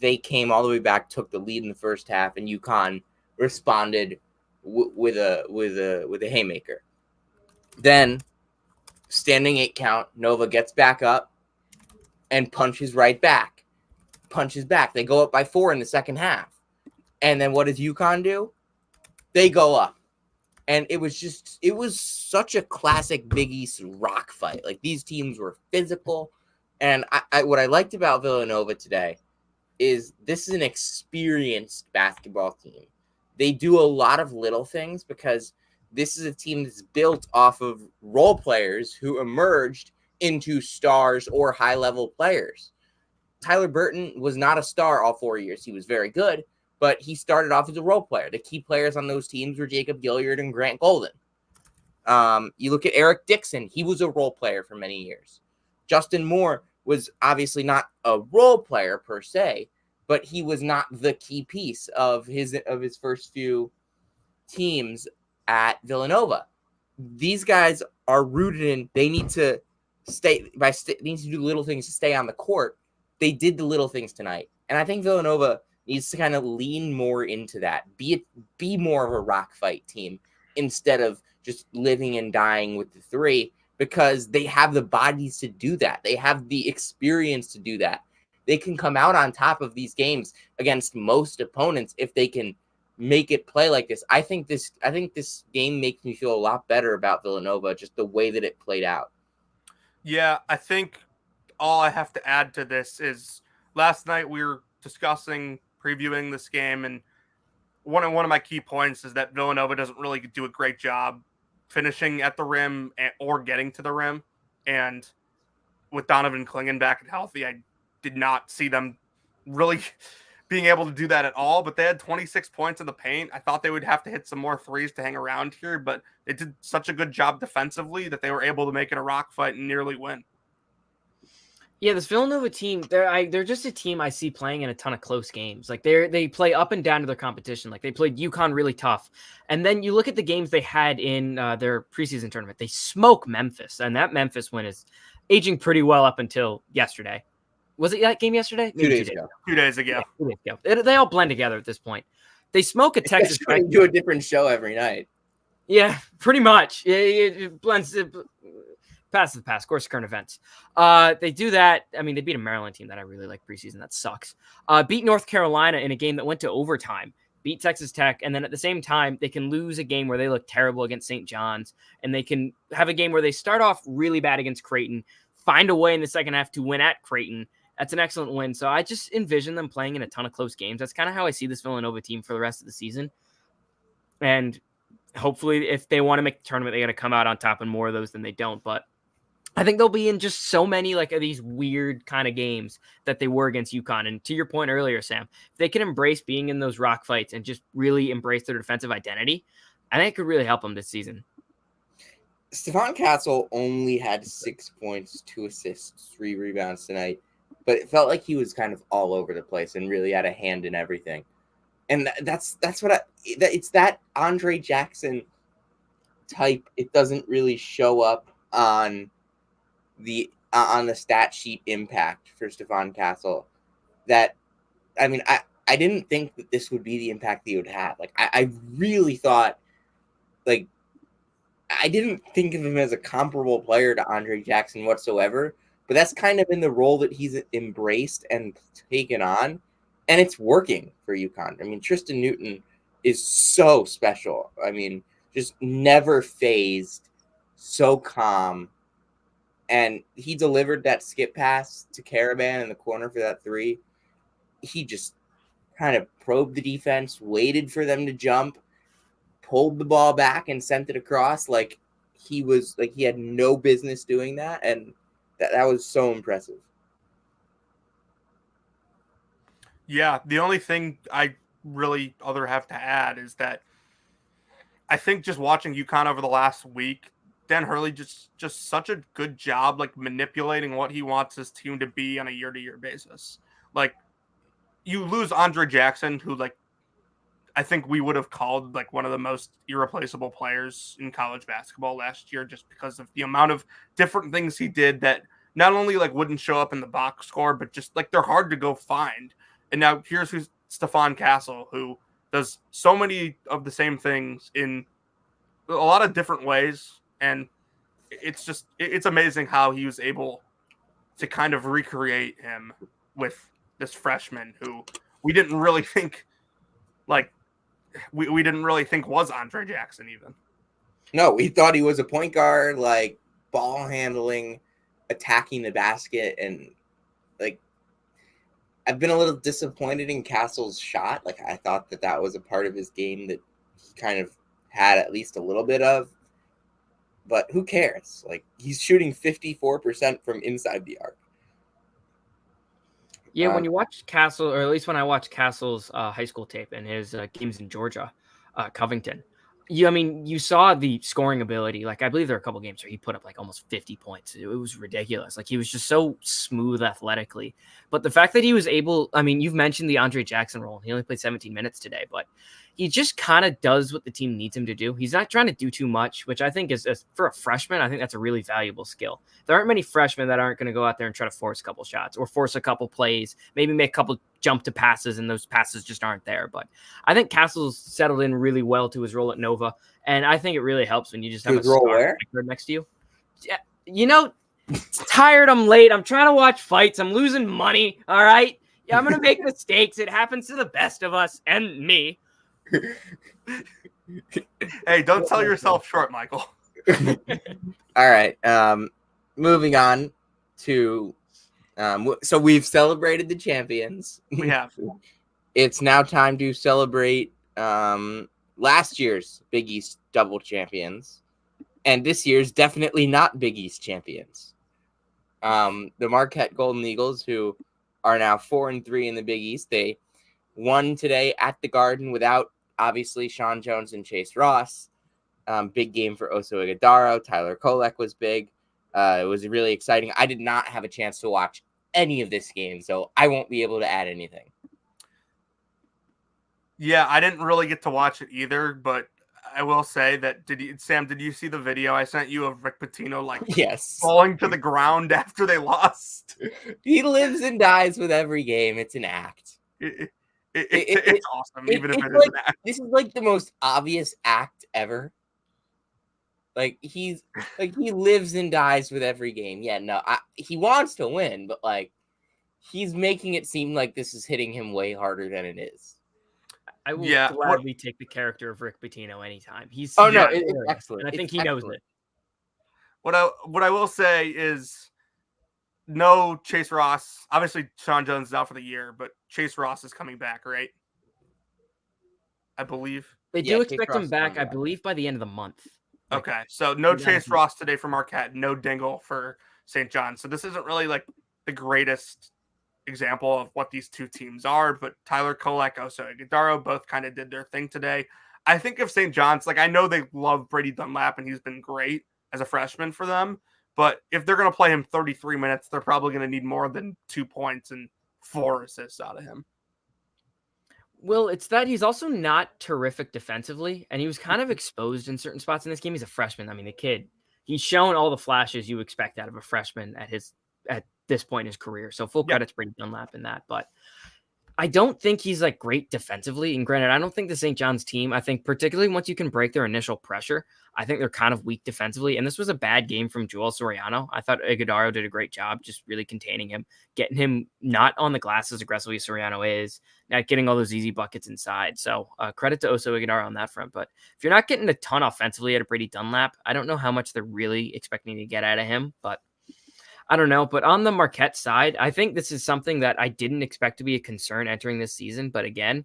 they came all the way back, took the lead in the first half, and UConn responded with a haymaker. Then, standing 8 count, Nova gets back up and punches right back. Punches back. They go up by 4 in the second half. And then what does UConn do? They go up And it was such a classic Big East rock fight. Like, these teams were physical. And what I liked about Villanova today is this is an experienced basketball team. They do a lot of little things because this is a team that's built off of role players who emerged into stars or high-level players. Tyler Burton was not a star all 4 years. He was very good, but he started off as a role player. The key players on those teams were Jacob Gilliard and Grant Golden. You look at Eric Dixon. He was a role player for many years. Justin Moore was obviously not a role player per se, but he was not the key piece of his first few teams at Villanova. These guys are rooted in, they need to need to do little things to stay on the court. They did the little things tonight. And I think Villanova needs to kind of lean more into that. Be more of a rock fight team instead of just living and dying with the three, because they have the bodies to do that. They have the experience to do that. They can come out on top of these games against most opponents if they can make it play like this. I think this game makes me feel a lot better about Villanova, just the way that it played out. Yeah, I think all I have to add to this is last night we were previewing this game, and one of my key points is that Villanova doesn't really do a great job finishing at the rim or getting to the rim. And with Donovan Clingan back and healthy, I did not see them really being able to do that at all. But they had 26 points in the paint. I thought they would have to hit some more threes to hang around here, but they did such a good job defensively that they were able to make it a rock fight and nearly win. Yeah, this Villanova team, they're just a team I see playing in a ton of close games. Like, they play up and down to their competition. Like, they played UConn really tough. And then you look at the games they had in their preseason tournament. They smoke Memphis, and that Memphis win is aging pretty well up until yesterday. Was it that game yesterday? Maybe 2 days ago. 2 days ago. Yeah, 2 days ago. They all blend together at this point. They smoke a Texas Tech. Do a different show every night. Yeah, pretty much. It blends. Pass the past, course current events. They do that. I mean, they beat a Maryland team that I really like preseason. That sucks. Beat North Carolina in a game that went to overtime. Beat Texas Tech, and then at the same time, they can lose a game where they look terrible against St. John's, and they can have a game where they start off really bad against Creighton, find a way in the second half to win at Creighton. That's an excellent win. So I just envision them playing in a ton of close games. That's kind of how I see this Villanova team for the rest of the season. And hopefully, if they want to make the tournament, they got to come out on top in more of those than they don't. But I think they'll be in just so many like of these weird kind of games that they were against UConn. And to your point earlier, Sam, if they can embrace being in those rock fights and just really embrace their defensive identity, I think it could really help them this season. Stephon Castle only had 6 points, 2 assists, 3 rebounds tonight, but it felt like he was kind of all over the place and really had a hand in everything. And that's what it's that Andre Jackson type. It doesn't really show up on the stat sheet impact for Stephon Castle. That, I mean, I didn't think that this would be the impact that he would have. Like, I really thought, like, I didn't think of him as a comparable player to Andre Jackson whatsoever, but that's kind of been the role that he's embraced and taken on, and it's working for UConn. I mean, Tristan Newton is so special. I mean, just never phased, so calm, and he delivered that skip pass to Caravan in the corner for that three. He just kind of probed the defense, waited for them to jump, pulled the ball back and sent it across like he had no business doing that, and that was so impressive. Yeah, the only thing I really have to add is that I think just watching UConn over the last week, Dan Hurley just such a good job like manipulating what he wants his team to be on a year-to-year basis. Like, you lose Andre Jackson, who like I think we would have called like one of the most irreplaceable players in college basketball last year, just because of the amount of different things he did that not only like wouldn't show up in the box score, but just like they're hard to go find. And now here's Stephon Castle, who does so many of the same things in a lot of different ways. And it's amazing how he was able to kind of recreate him with this freshman who we didn't really think was Andre Jackson even. No, we thought he was a point guard, like ball handling, attacking the basket, and like I've been a little disappointed in Castle's shot. Like I thought that was a part of his game that he kind of had at least a little bit of. But who cares? Like he's shooting 54% from inside the arc. Yeah, when you watch Castle, or at least when I watch Castle's high school tape and his games in Georgia, Covington, you saw the scoring ability. Like I believe there are a couple games where he put up like almost 50 points. It was ridiculous. Like he was just so smooth athletically. But the fact that he was able, you've mentioned the Andre Jackson role. He only played 17 minutes today, but he just kind of does what the team needs him to do. He's not trying to do too much, which I think is for a freshman, I think that's a really valuable skill. There aren't many freshmen that aren't going to go out there and try to force a couple shots or force a couple plays, maybe make a couple jump to passes, and those passes just aren't there. But I think Castle's settled in really well to his role at Nova, and I think it really helps when you just have a star next to you. Yeah, tired. I'm late. I'm trying to watch fights. I'm losing money. All right. Yeah, I'm going to make mistakes. It happens to the best of us and me. Hey, don't sell yourself short, Michael. All right. Moving on to so we've celebrated the champions. We have. It's now time to celebrate last year's Big East double champions, and this year's definitely not Big East champions. The Marquette Golden Eagles, who are now 4-3 in the Big East, they won today at the Garden without obviously Sean Jones and Chase Ross. Big game for Oso Ighodaro. Tyler Kolek was big. It was really exciting. I did not have a chance to watch any of this game, so I won't be able to add anything. Yeah, I didn't really get to watch it either, but I will say that Sam, did you see the video I sent you of Rick Pitino yes, falling to the ground after they lost? He lives and dies with every game. It's an act. It's awesome, even if it is like, an act. This is like the most obvious act ever. Like he lives and dies with every game. Yeah, no, he wants to win, but like he's making it seem like this is hitting him way harder than it is. I will gladly take the character of Rick Pitino anytime. It's excellent. And I think he knows it. What I will say is no Chase Ross. Obviously, Sean Jones is out for the year, but Chase Ross is coming back, right? I believe. They do expect him back, I believe, by the end of the month. Okay, so no Chase Ross today for Marquette, no Dingle for St. John. So this isn't really like the greatest example of what these two teams are, but Tyler Kolek, Oso Ighodaro both kind of did their thing today. I think if St. John's, like I know they love Brady Dunlap and he's been great as a freshman for them, but if they're going to play him 33 minutes, they're probably going to need more than 2 points and 4 assists out of him. Well, it's that he's also not terrific defensively, and he was kind of exposed in certain spots in this game. He's a freshman. The kid, he's shown all the flashes you expect out of a freshman at this point in his career. So full credit to Brady Dunlap in that. But I don't think he's like great defensively. And granted, I don't think the St. John's team, I think particularly once you can break their initial pressure, I think they're kind of weak defensively. And this was a bad game from Joel Soriano. I thought Ighodaro did a great job just really containing him, getting him not on the glass as aggressively as Soriano is, not getting all those easy buckets inside. So credit to Oso Ighodaro on that front. But if you're not getting a ton offensively out of Brady Dunlap, I don't know how much they're really expecting to get out of him, but I don't know. But on the Marquette side, I think this is something that I didn't expect to be a concern entering this season. But again,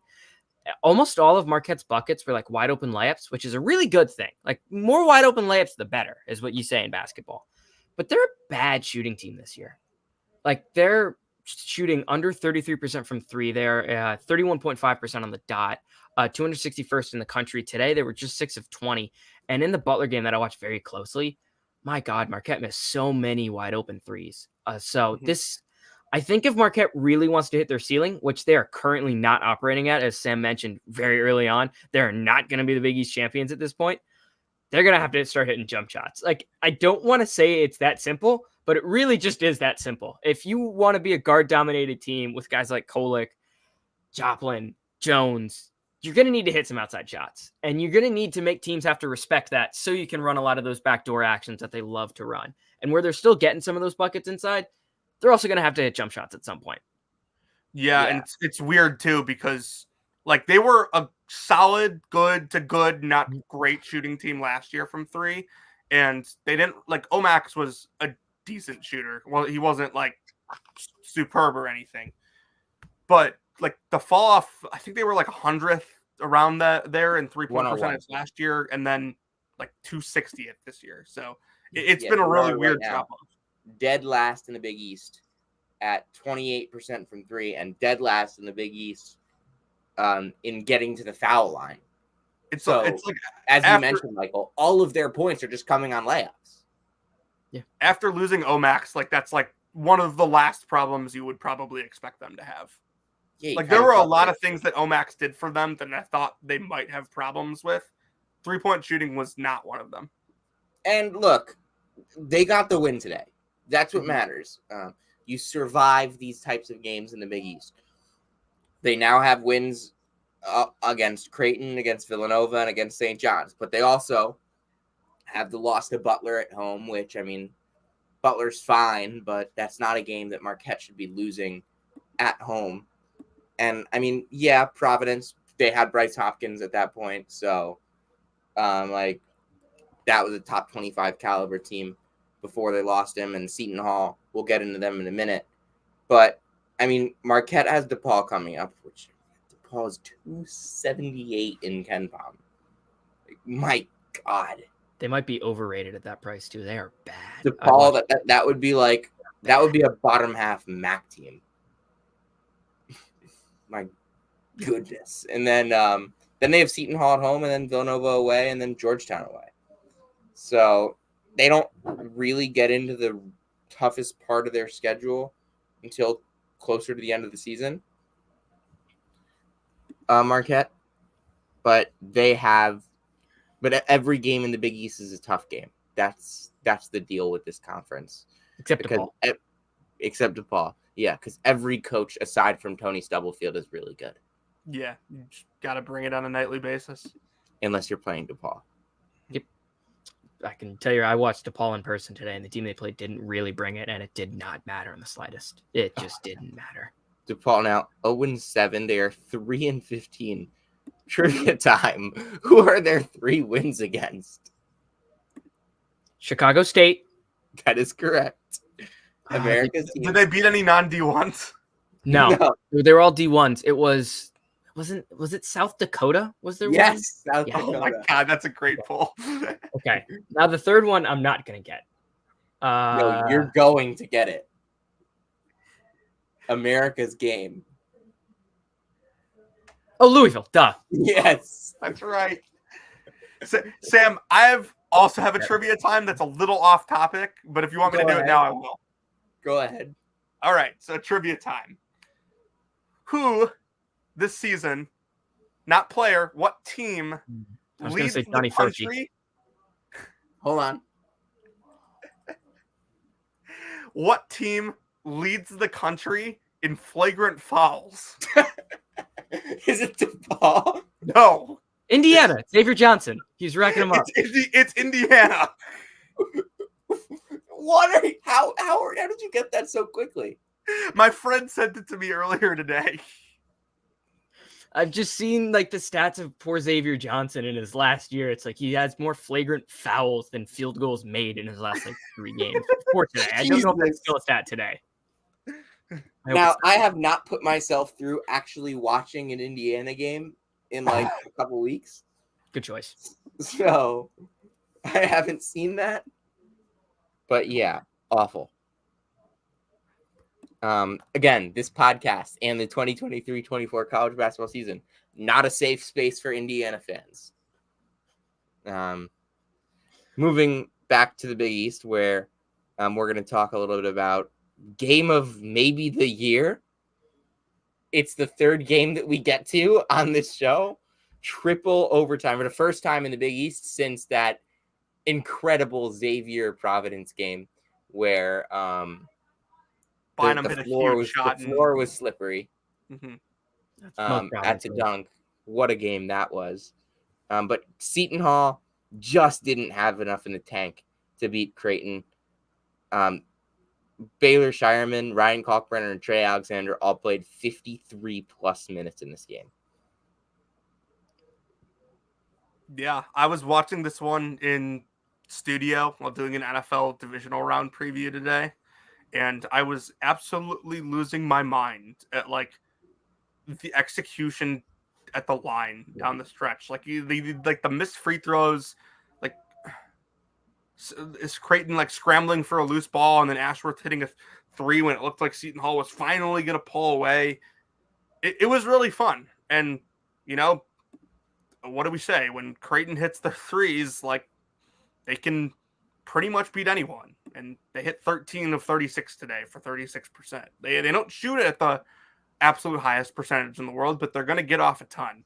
almost all of Marquette's buckets were like wide open layups, which is a really good thing. Like more wide open layups, the better is what you say in basketball. But they're a bad shooting team this year. Like they're shooting under 33% from three. They're 31.5% on the dot, 261st in the country. Today, they were just 6 of 20. And in the Butler game that I watched very closely, my God, Marquette missed so many wide open threes. I think if Marquette really wants to hit their ceiling, which they are currently not operating at, as Sam mentioned very early on, they're not going to be the Big East champions at this point. They're going to have to start hitting jump shots. Like, I don't want to say it's that simple, but it really just is that simple. If you want to be a guard-dominated team with guys like Kolek, Joplin, Jones, you're going to need to hit some outside shots. And you're going to need to make teams have to respect that so you can run a lot of those backdoor actions that they love to run. And where they're still getting some of those buckets inside, they're also going to have to hit jump shots at some point. Yeah. And it's weird, too, because Like they were a solid, good to good, not great shooting team last year from three, and they didn't like Omax was a decent shooter. Well, he wasn't like superb or anything, but like the fall off, I think they were like 100th around that there in 3-point 101. percentage last year, and then like 260th this year. So it's Yeah, been a they really are weird right now drop off. dead last in the Big East at 28% from three, and dead last in the Big East in getting to the foul line. It's So, like as after, you mentioned, Michael, all of their points are just coming on layups. after losing Omax, like that's like one of the last problems you would probably expect them to have. Yeah, Like there were a lot of things that Omax did for them that I thought they might have problems with. 3-point shooting was not one of them. And look, they got the win today. That's what matters. You survive these types of games in the Big East. They now have wins against Creighton, against Villanova, and against St. John's. But they also have the loss to Butler at home, which, I mean, Butler's fine, but that's not a game that Marquette should be losing at home. And, I mean, yeah, Providence, they had Bryce Hopkins at that point. So, like, that was a top 25 caliber team before they lost him. And Seton Hall, we'll get into them in a minute. But, I mean, Marquette has DePaul coming up, which DePaul is 278 in KenPom. Like, my God. They might be overrated at that price too. They are bad. DePaul, that would be like, that would be a bottom half MAC team. My goodness. And then they have Seton Hall at home, and then Villanova away, and then Georgetown away. So they don't really get into the toughest part of their schedule until closer to the end of the season. Marquette, but every game in the Big East is a tough game. That's the deal with this conference. Except DePaul. Except DePaul. Yeah, because every coach aside from Tony Stubblefield is really good. Yeah, you just got to bring it on a nightly basis. Unless you're playing DePaul. Yep. I can tell you, I watched DePaul in person today, and the team they played didn't really bring it, and it did not matter in the slightest. It just didn't matter. DePaul now 0-7. They are 3-15. Trivia time. Who are their 3 wins against? Chicago State. That is correct. America's team. Did they beat any non-D1s? No. They were all D1s. It was it South Dakota? Was there one? Yes, South Yeah. Dakota. Oh my God, that's a great pull. Okay. Now the third one I'm not gonna get. No, you're going to get it. America's game. Oh, Louisville. Duh. Yes. That's right. Sam, I also have a trivia time that's a little off topic, but if you want me to do it now, I will. Go ahead. All right, so trivia time. Who this season, not player, what team I was gonna leads say the Johnny Furphy. country? Hold on. What team leads the country in flagrant fouls? Is it DePaul? No. Indiana. Xavier Johnson. He's racking them up. It's Indiana. How did you get that so quickly? My friend sent it to me earlier today. I've just seen like the stats of poor Xavier Johnson in his last year. It's like he has more flagrant fouls than field goals made in his last like 3 games. For today. I don't know if that's still a stat today. Now, I have not put myself through actually watching an Indiana game in like a couple weeks. Good choice. So I haven't seen that. But yeah, awful. Again, this podcast and the 2023-24 college basketball season, not a safe space for Indiana fans. Moving back to the Big East, where we're going to talk a little bit about game of maybe the year. It's the third game that we get to on this show. Triple overtime for the first time in the Big East since that incredible Xavier Providence game where Bynum hit a huge shot. The floor was slippery. Mhm. At the dunk. What a game that was. But Seton Hall just didn't have enough in the tank to beat Creighton. Baylor Shireman, Ryan Kalkbrenner, and Trey Alexander all played 53 plus minutes in this game. Yeah, I was watching this one in studio while doing an NFL divisional round preview today, and I was absolutely losing my mind at like the execution at the line down the stretch. Like like the missed free throws, like is Creighton like scrambling for a loose ball and then Ashworth hitting a three when it looked like Seton Hall was finally going to pull away. It was really fun. And, you know, what do we say? When Creighton hits the threes, like they can pretty much beat anyone. And they hit 13 of 36 today for 36%. They don't shoot it at the absolute highest percentage in the world, but they're going to get off a ton.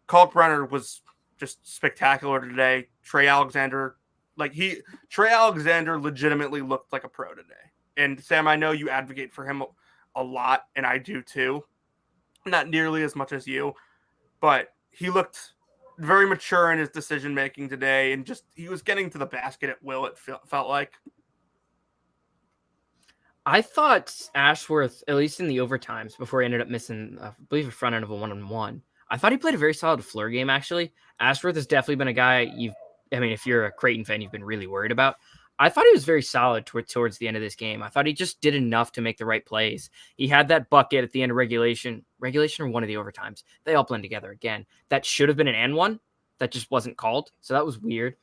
Kalkbrenner was just spectacular today. Trey Alexander legitimately looked like a pro today. And Sam, I know you advocate for him a lot, and I do too. Not nearly as much as you, but he looked very mature in his decision making today, and just he was getting to the basket at will. It felt like. I thought Ashworth, at least in the overtimes, before he ended up missing, I believe, a front end of a 1-on-1. I thought he played a very solid floor game. Actually, Ashworth has definitely been a guy if you're a Creighton fan, you've been really worried about. I thought he was very solid towards the end of this game. I thought he just did enough to make the right plays. He had that bucket at the end of regulation or one of the overtimes. They all blend together again. That should have been an and one. That just wasn't called. So that was weird.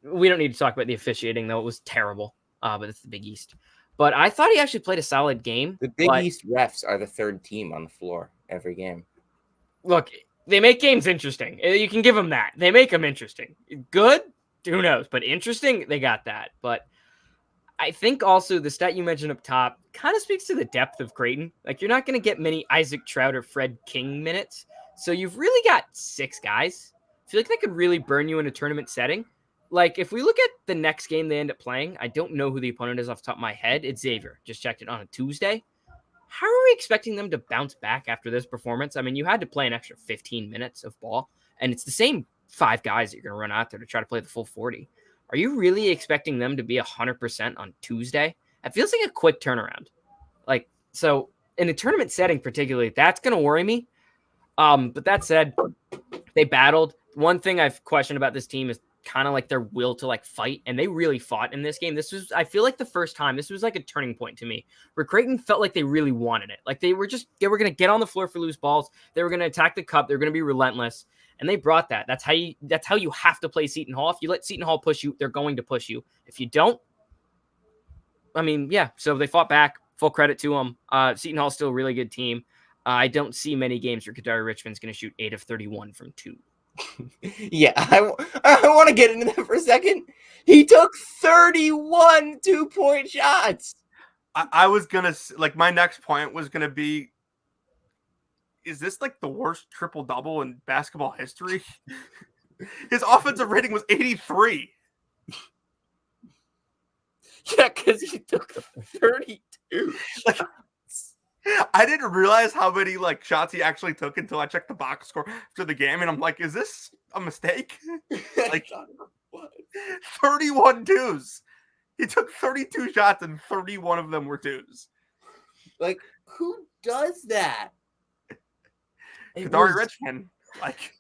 We don't need to talk about the officiating, though. It was terrible. But it's the Big East. But I thought he actually played a solid game. The Big East refs are the third team on the floor every game. Look, they make games interesting. You can give them that. They make them interesting. Good? Who knows? But interesting, they got that. But I think also the stat you mentioned up top kind of speaks to the depth of Creighton. Like, you're not going to get many Isaac Trout or Fred King minutes. So you've really got 6 guys. I feel like that could really burn you in a tournament setting. Like, if we look at the next game they end up playing, I don't know who the opponent is off the top of my head. It's Xavier. Just checked it on a Tuesday. How are we expecting them to bounce back after this performance? I mean, you had to play an extra 15 minutes of ball, and it's the same 5 guys that you're going to run out there to try to play the full 40. Are you really expecting them to be 100% on Tuesday? It feels like a quick turnaround. Like, so in a tournament setting particularly, that's going to worry me. But that said, they battled. One thing I've questioned about this team is kind of like their will to like fight, and they really fought in this game. This was, I feel like, the first time this was like a turning point to me where Creighton felt like they really wanted it. Like they were going to get on the floor for loose balls. They were going to attack the cup. They're going to be relentless, and they brought that. That's how you have to play Seton Hall. If you let Seton Hall push you, they're going to push you. If you don't, I mean, yeah. So they fought back. Full credit to them. Seton Hall's still a really good team. I don't see many games where Kadari Richmond's going to shoot 8 of 31 from 2. Yeah, I want to get into that for a second. He took 31 2-point shots. I was going to, like, my next point was going to be, is this like the worst triple-double in basketball history? His offensive rating was 83. Yeah, because he took 32 like, I didn't realize how many like shots he actually took until I checked the box score after the game, and I'm like, is this a mistake? Like 31 twos. He took 32 shots and 31 of them were twos. Like, who does that? Kadari Richmond. Like,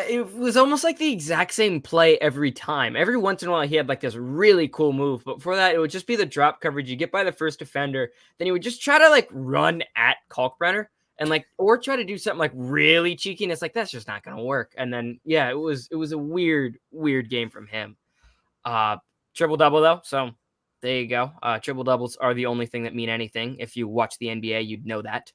it was almost like the exact same play every time. Every once in a while, he had like this really cool move, but before that, it would just be the drop coverage. You get by the first defender, then he would just try to like run at Kalkbrenner and like, or try to do something like really cheeky. And it's like, that's just not going to work. And then, yeah, it was a weird game from him. Triple double though. So there you go. Triple doubles are the only thing that mean anything. If you watch the NBA, you'd know that.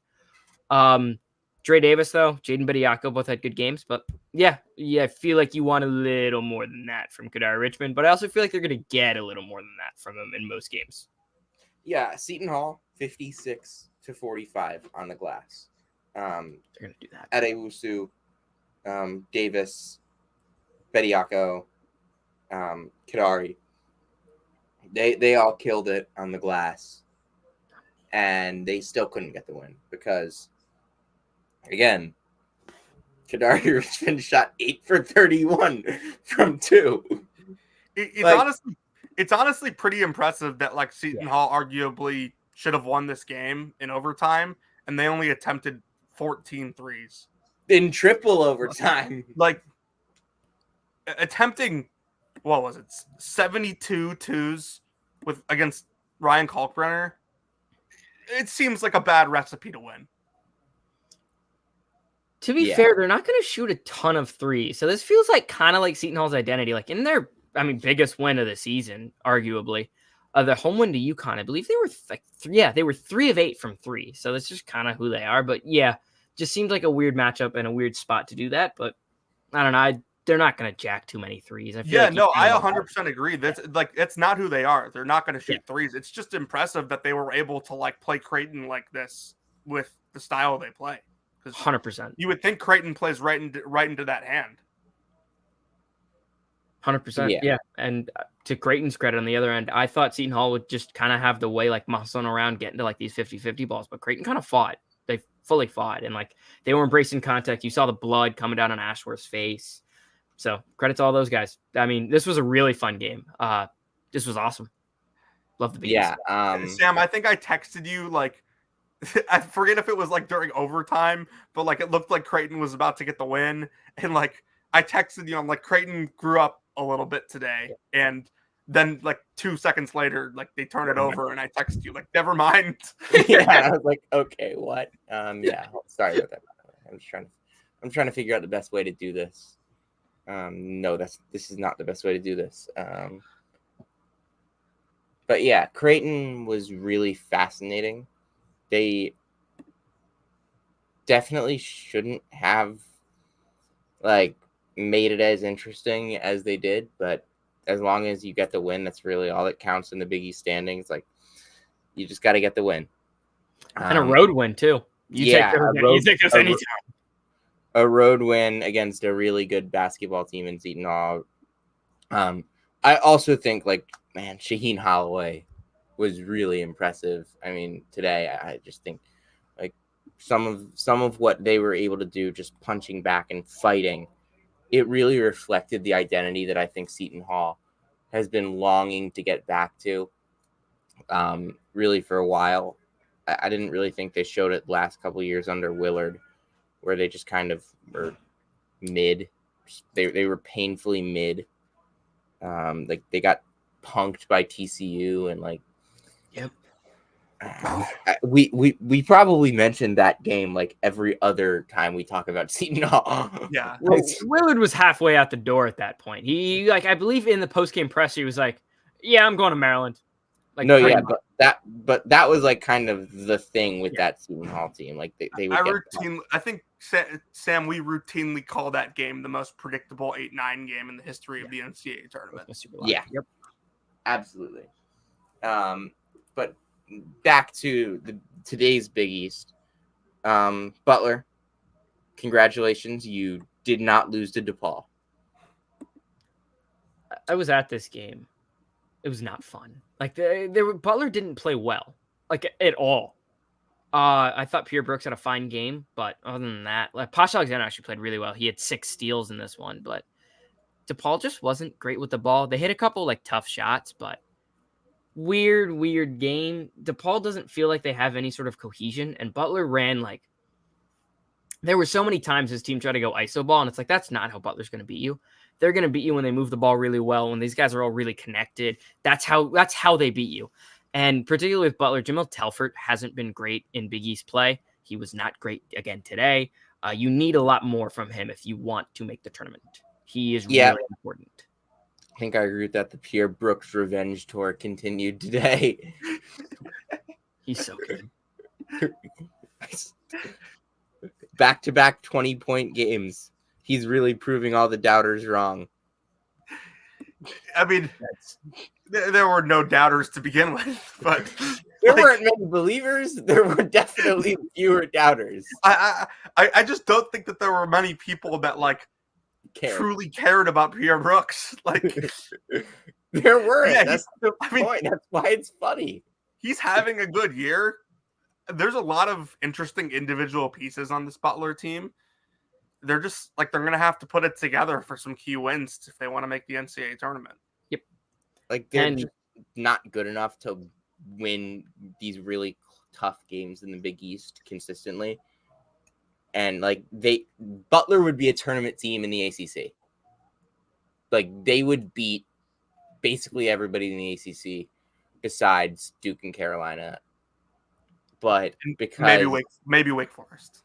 Dre Davis, though, Jaden Bediako both had good games. But, yeah, I feel like you want a little more than that from Kadari Richmond. But I also feel like they're going to get a little more than that from him in most games. Yeah, Seton Hall, 56 to 45 on the glass. They're going to do that. Adewusu, Davis, Bediako, Kadari. They all killed it on the glass. And they still couldn't get the win because... Again, Kadari Richmond shot 8 for 31 from 2. It's honestly pretty impressive that like Seton Hall arguably should have won this game in overtime, and they only attempted 14 threes in triple overtime. Like attempting, what was it, 72 twos against Ryan Kalkbrenner. It seems like a bad recipe to win. To be fair, they're not going to shoot a ton of threes. So this feels like kind of like Seton Hall's identity. Like in their, biggest win of the season, arguably, the home win to UConn. I believe they were they were 3 of 8 from 3. So that's just kind of who they are. But yeah, just seems like a weird matchup and a weird spot to do that. But I don't know. They're not going to jack too many threes. I feel I 100% agree. That's it's not who they are. They're not going to shoot threes. It's just impressive that they were able to like play Creighton like this with the style they play. 100%. You would think Creighton plays right into that hand. 100%. Yeah. And to Creighton's credit on the other end, I thought Seton Hall would just kind of have the way like muscling around getting to like these 50-50 balls, but Creighton kind of fought. They fully fought and like they were embracing contact. You saw the blood coming down on Ashworth's face. So credit to all those guys. This was a really fun game. This was awesome. Love the beats. Yeah. Sam, I think I texted you like, I forget if it was like during overtime, but like it looked like Creighton was about to get the win. And like I texted you, I'm like, Creighton grew up a little bit today. And then like 2 seconds later, like they turn it over and I texted you like, never mind. I was like, okay, what? Sorry about that. I'm trying to figure out the best way to do this. No, this is not the best way to do this. But yeah, Creighton was really fascinating. They definitely shouldn't have like made it as interesting as they did, but as long as you get the win, that's really all that counts in the Big East standings. Like you just got to get the win. And a road win too. You take those anytime. A road win against a really good basketball team in Seton Hall. I also think Shaheen Holloway was really impressive. I mean, today I just think like some of what they were able to do, just punching back and fighting, it really reflected the identity that I think Seton Hall has been longing to get back to. Really for a while. I didn't really think they showed it the last couple of years under Willard, where they just kind of were mid. They were painfully mid. Like they got punked by TCU and like. Yep. We probably mentioned that game like every other time we talk about Seton Hall. Yeah. Well, Willard was halfway out the door at that point. He I believe in the post-game presser he was like, "Yeah, I'm going to Maryland." Like no, yeah, much. but that was like kind of the thing with that Seton Hall team. Like they would I think Sam, we routinely call that game the most predictable 8-9 game in the history of the NCAA tournament. Yeah. Yep. Absolutely. But back to today's Big East. Butler, congratulations. You did not lose to DePaul. I was at this game. It was not fun. Like Butler didn't play well, like at all. I thought Pierre Brooks had a fine game, but other than that, like Posh Alexander actually played really well. He had 6 steals in this one, but DePaul just wasn't great with the ball. They hit a couple like tough shots, but weird game. DePaul doesn't feel like they have any sort of cohesion, and Butler ran like there were so many times his team tried to go iso ball, and it's like that's not how Butler's going to beat you. They're going to beat you when they move the ball really well, when these guys are all really connected. That's how they beat you. And particularly with Butler, Jamil Telfort hasn't been great in Big East play. He was not great again today. You need a lot more from him if you want to make the tournament. He is really important. I think I agree with that. The Pierre Brooks revenge tour continued today. He's so good. Back-to-back 20-point games. He's really proving all the doubters wrong. I mean, there were no doubters to begin with, but there weren't many believers. There were definitely fewer doubters. I just don't think that there were many people that like truly cared about Pierre Brooks. Like there were. Yeah, that's the point. That's why it's funny. He's having a good year. There's a lot of interesting individual pieces on this Butler team. They're just like they're going to have to put it together for some key wins if they want to make the NCAA tournament. Yep. Like they're just not good enough to win these really tough games in the Big East consistently. And like Butler would be a tournament team in the ACC. like they would beat basically everybody in the ACC besides Duke and Carolina. But because maybe Wake Forest.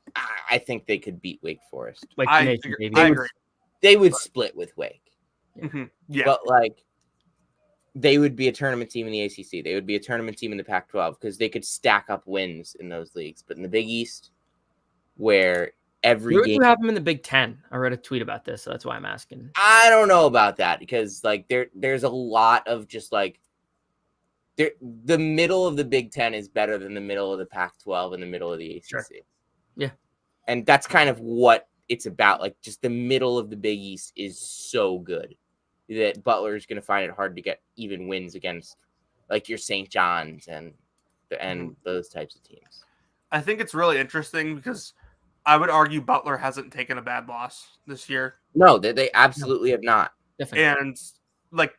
I think they could beat Wake Forest. Like I Nation, agree. baby. I agree. They would split with Wake. Yeah. But like they would be a tournament team in the ACC. They would be a tournament team in the Pac-12 because they could stack up wins in those leagues. But in the Big East, where every Where would game, you have them in the Big Ten? I read a tweet about this, so that's why I'm asking. I don't know about that because like there's a lot of just like the middle of the Big Ten is better than the middle of the Pac-12 and the middle of the ACC. Sure. Yeah, and that's kind of what it's about. Like just the middle of the Big East is so good that Butler is going to find it hard to get even wins against like your St. John's and those types of teams. I think it's really interesting because I would argue Butler hasn't taken a bad loss this year. No, they absolutely have not. definitely. And like,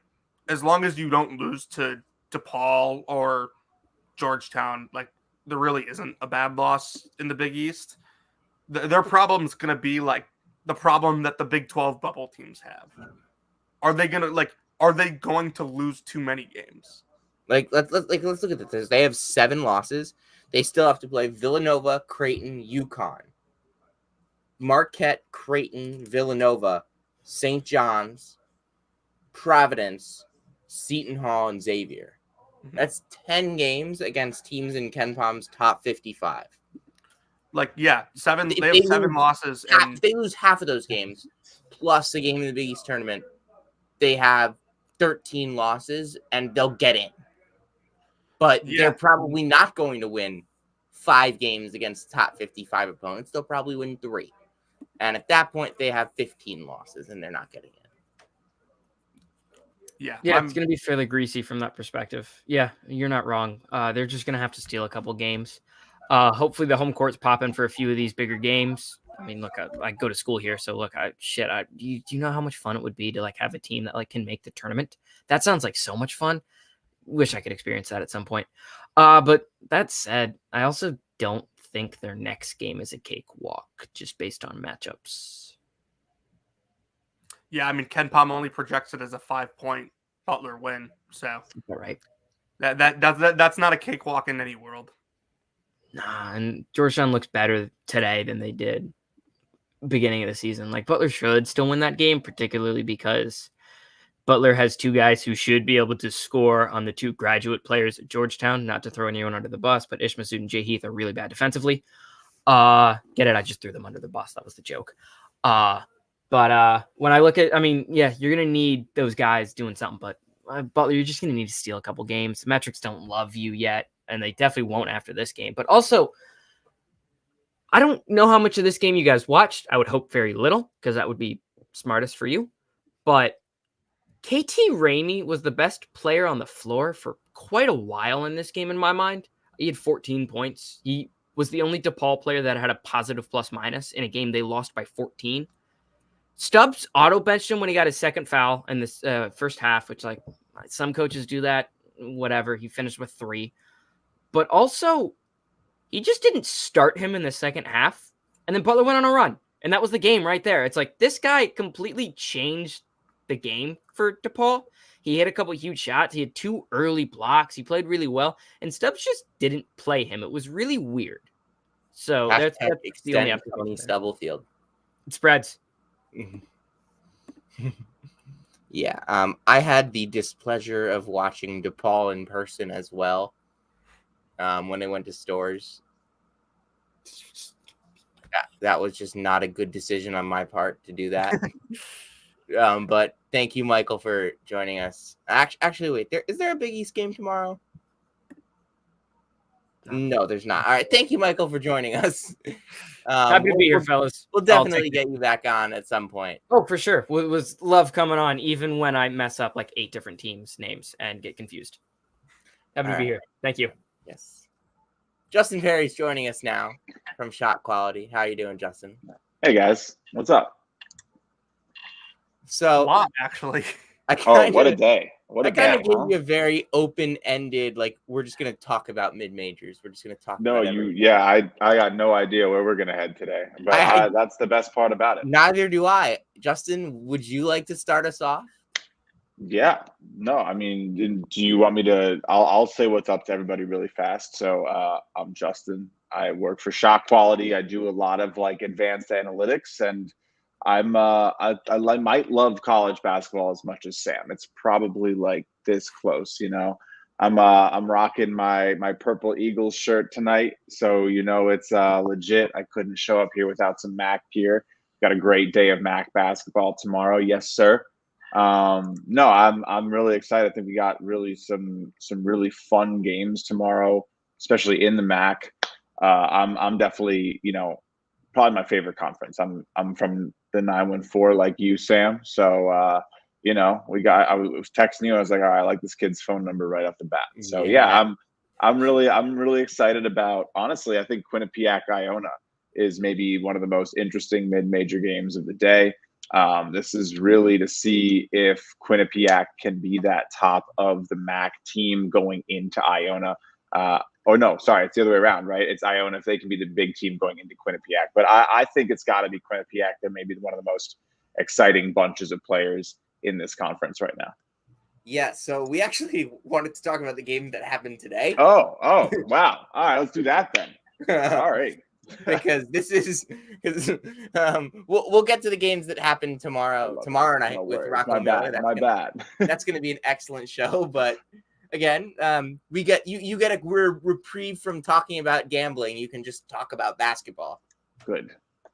as long as you don't lose to DePaul or Georgetown, like there really isn't a bad loss in the Big East. Their problem's going to be like the problem that the Big 12 bubble teams have. Are they going to lose too many games? Like let's look at this. They have 7 losses. They still have to play Villanova, Creighton, UConn, Marquette, Creighton, Villanova, St. John's, Providence, Seton Hall, and Xavier. That's 10 games against teams in Ken Palm's top 55. Like, yeah, 7. They have 7 losses. And If they lose half of those games, plus a game in the Big East tournament, they have 13 losses, and they'll get in. But they're probably not going to win 5 games against top 55 opponents. They'll probably win 3. And at that point, they have 15 losses, and they're not getting in. Yeah, it's going to be fairly greasy from that perspective. Yeah, you're not wrong. They're just going to have to steal a couple games. Hopefully the home court's popping for a few of these bigger games. I mean, look, I go to school here, so look, do you know how much fun it would be to like have a team that like can make the tournament? That sounds like so much fun. Wish I could experience that at some point. But that said, I also don't think their next game is a cakewalk just based on matchups. Yeah, I mean, Ken Palm only projects it as a 5-point Butler win, so all right. That's not a cakewalk in any world. Nah, and Georgetown looks better today than they did beginning of the season. Like Butler should still win that game, particularly because Butler has 2 guys who should be able to score on the 2 graduate players at Georgetown. Not to throw anyone under the bus, but Ish Massoud and Jay Heath are really bad defensively. Get it? I just threw them under the bus. That was the joke. But when I look at, I mean, yeah, you're going to need those guys doing something, but Butler, you're just going to need to steal a couple games. The metrics don't love you yet, and they definitely won't after this game. But also, I don't know how much of this game you guys watched. I would hope very little, because that would be smartest for you. But KT Ramey was the best player on the floor for quite a while in this game in my mind. He had 14 points. He was the only DePaul player that had a positive plus-minus in a game they lost by 14. Stubbs auto-benched him when he got his second foul in this first half, which, like, some coaches do that. Whatever. He finished with 3. But also, he just didn't start him in the second half. And then Butler went on a run. And that was the game right there. It's like, this guy completely changed the game for DePaul. He hit a couple huge shots. He had 2 early blocks. He played really well. And Stubbs just didn't play him. It was really weird. So that's the only Tony Stubblefield. It spreads. Yeah, I had the displeasure of watching DePaul in person as well when they went to Stores. That was just not a good decision on my part to do that. But thank you, Michael, for joining us. Actually, wait, is there a Big East game tomorrow? No, there's not. All right, thank you, Michael, for joining us. Happy to be here, fellas. We'll definitely get you back on at some point. Oh, for sure. It was love coming on, even when I mess up like 8 different teams' names and get confused. Happy to be here. Thank you. Yes. Justin Perry's joining us now from Shot Quality. How are you doing, Justin? Hey, guys. What's up? So, A lot, actually. What a day. What a I kind day, of gave you a very open-ended, like, we're just going to talk about mid-majors. We're just going to talk about everything. I got no idea where we're going to head today. But that's the best part about it. Neither do I. Justin, would you like to start us off? Yeah, no, I mean, do you want me to? I'll say what's up to everybody really fast. So, I'm Justin. I work for Shot Quality. I do a lot of like advanced analytics, and I might love college basketball as much as Sam. It's probably like this close, you know. I'm rocking my purple Eagles shirt tonight, so you know it's legit. I couldn't show up here without some Mac gear. Got a great day of Mac basketball tomorrow, yes sir. No, I'm really excited. I think we got really some really fun games tomorrow, especially in the MAC. I'm definitely, you know, probably my favorite conference. I'm from the 914 like you, Sam. So you know, I was texting you. I was like, all right, I like this kid's phone number right off the bat. So yeah, Yeah. I'm really excited about, honestly, I think Quinnipiac Iona is maybe one of the most interesting mid-major games of the day. This is really to see if Quinnipiac can be that top of the MAC team going into Iona. Or no, sorry, it's the other way around, right? It's Iona if they can be the big team going into Quinnipiac. But I think it's got to be Quinnipiac. They're maybe one of the most exciting bunches of players in this conference right now. Yeah, so we actually wanted to talk about the game that happened today. Oh, wow. All right, let's do that then. All right. Because this is because we'll get to the games that happen tomorrow night No with worries. Rocco Miller. My bad. That's going to be an excellent show. But again, we get you get a reprieve from talking about gambling. You can just talk about basketball. Good.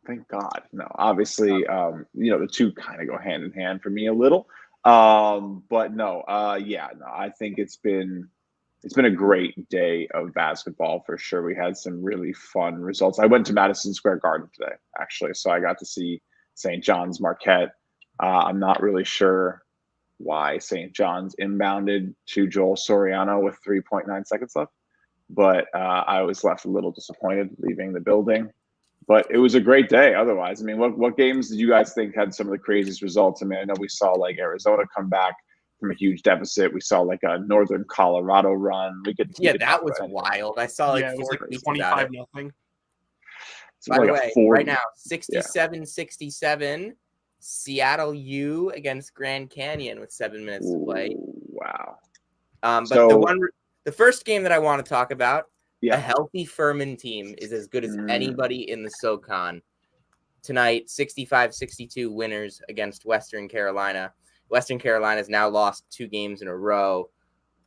Thank God. No, obviously, you know, the two kind of go hand in hand for me a little. But no, yeah, no, I think it's been a great day of basketball for sure. We had some really fun results. I went to Madison Square Garden today, actually, so I got to see St. John's Marquette. I'm not really sure why St. John's inbounded to Joel Soriano with 3.9 seconds left, but I was left a little disappointed leaving the building. But it was a great day otherwise. I mean, what games did you guys think had some of the craziest results? I mean, I know we saw like Arizona come back from a huge deficit. We saw like a Northern Colorado run. We could that was wild. I saw like it was 4 like tweets 25 about it. nothing. By like the way, 40. right now, 67-67, Seattle U against Grand Canyon with 7 minutes to play. Ooh, wow. But So- the first game that I want to talk about, Yeah. a healthy Furman team is as good as anybody in the SoCon. Tonight, 65-62 winners against Western Carolina. Western Carolina has now lost 2 games in a row.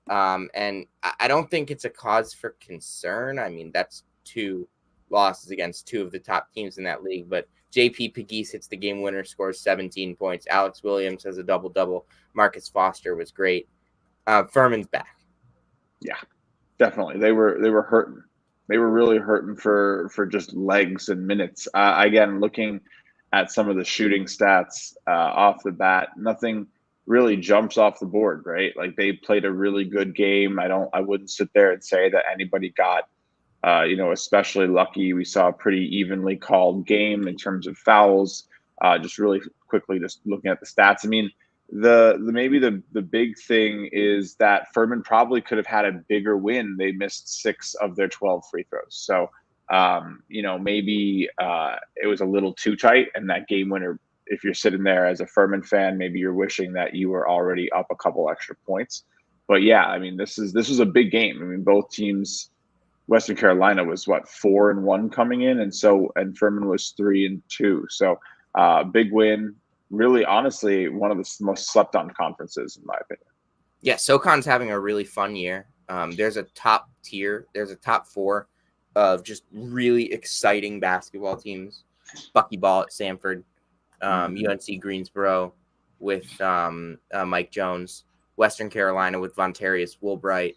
And I don't think it's a cause for concern. I mean, that's 2 losses against 2 of the top teams in that league. But JP Pegues hits the game winner, scores 17 points. Alex Williams has a double-double. Marcus Foster was great. Furman's back. Yeah, definitely. They were hurting. They were really hurting for just legs and minutes. Again, looking at some of the shooting stats off the bat, nothing really jumps off the board, right? Like they played a really good game. I wouldn't sit there and say that anybody got you know, especially lucky. We saw a pretty evenly called game in terms of fouls. Just really quickly, just looking at the stats. I mean, the big thing is that Furman probably could have had a bigger win. They missed 6 of their 12 free throws. So, you know, maybe it was a little too tight, and that game winner, if you're sitting there as a Furman fan, maybe you're wishing that you were already up a couple extra points. But yeah, I mean, this was a big game. I mean, both teams. Western Carolina was 4-1 coming in, and Furman was 3-2. So big win. Really, honestly, one of the most slept on conferences in my opinion. Yeah, SoCon's having a really fun year. There's a top tier. There's a top 4 of just really exciting basketball teams. Buckyball at Samford, UNC Greensboro with Mike Jones, Western Carolina with Vontarius Woolbright,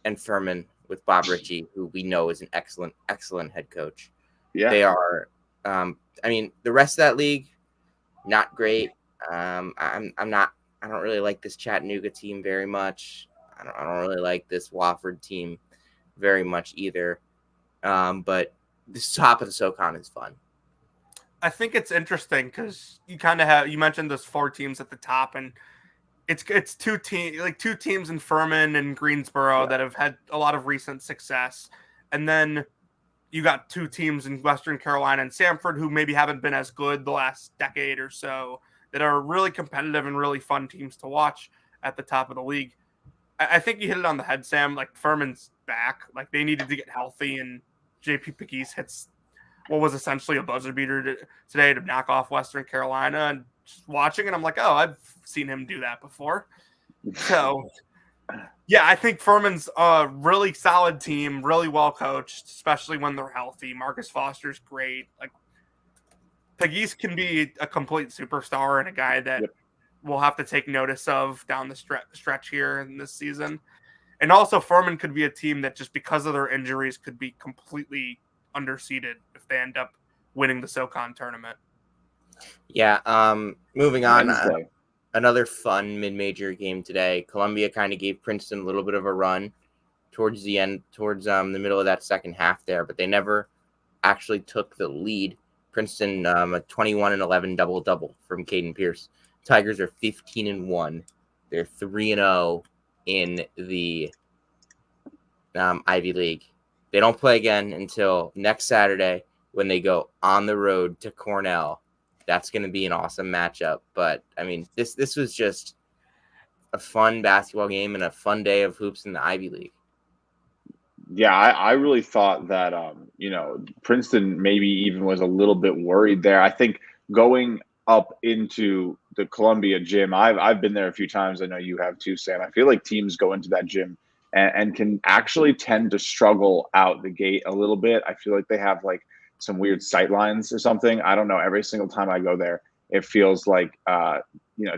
and Furman with Bob Ritchie, who we know is an excellent, excellent head coach. Yeah, they are. I mean, the rest of that league, not great. I'm not. I don't really like this Chattanooga team very much. I don't really like this Wofford team very much either. But the top of the SoCon is fun. I think it's interesting because you mentioned those 4 teams at the top, and it's 2 teams in Furman and Greensboro that have had a lot of recent success, and then you got 2 teams in Western Carolina and Samford who maybe haven't been as good the last decade or so that are really competitive and really fun teams to watch. at the top of the league. I think you hit it on the head, Sam. Like Furman's back. Like they needed to get healthy, and JP Pegues hits what was essentially a buzzer beater today to knock off Western Carolina. And just watching it, I'm like, oh, I've seen him do that before. So, yeah, I think Furman's a really solid team, really well coached, especially when they're healthy. Marcus Foster's great. Like Pegues can be a complete superstar and a guy that we'll have to take notice of down the stretch here in this season. And also Furman could be a team that just because of their injuries could be completely underseeded if they end up winning the SoCon tournament. Yeah. Moving on. Another fun mid-major game today. Columbia kind of gave Princeton a little bit of a run towards the end, towards the middle of that second half there, but they never actually took the lead. Princeton, a 21-11 double-double from Caden Pierce. Tigers are 15-1. They're 3-0 in the Ivy League. They don't play again until next Saturday when they go on the road to Cornell. That's going to be an awesome matchup. But, I mean, this was just a fun basketball game and a fun day of hoops in the Ivy League. Yeah, I really thought that, Princeton maybe even was a little bit worried there. I think going up into the Columbia gym, I've been there a few times. I know you have too, Sam. I feel like teams go into that gym and can actually tend to struggle out the gate a little bit. I feel like they have like some weird sight lines or something. I don't know. Every single time I go there, it feels like,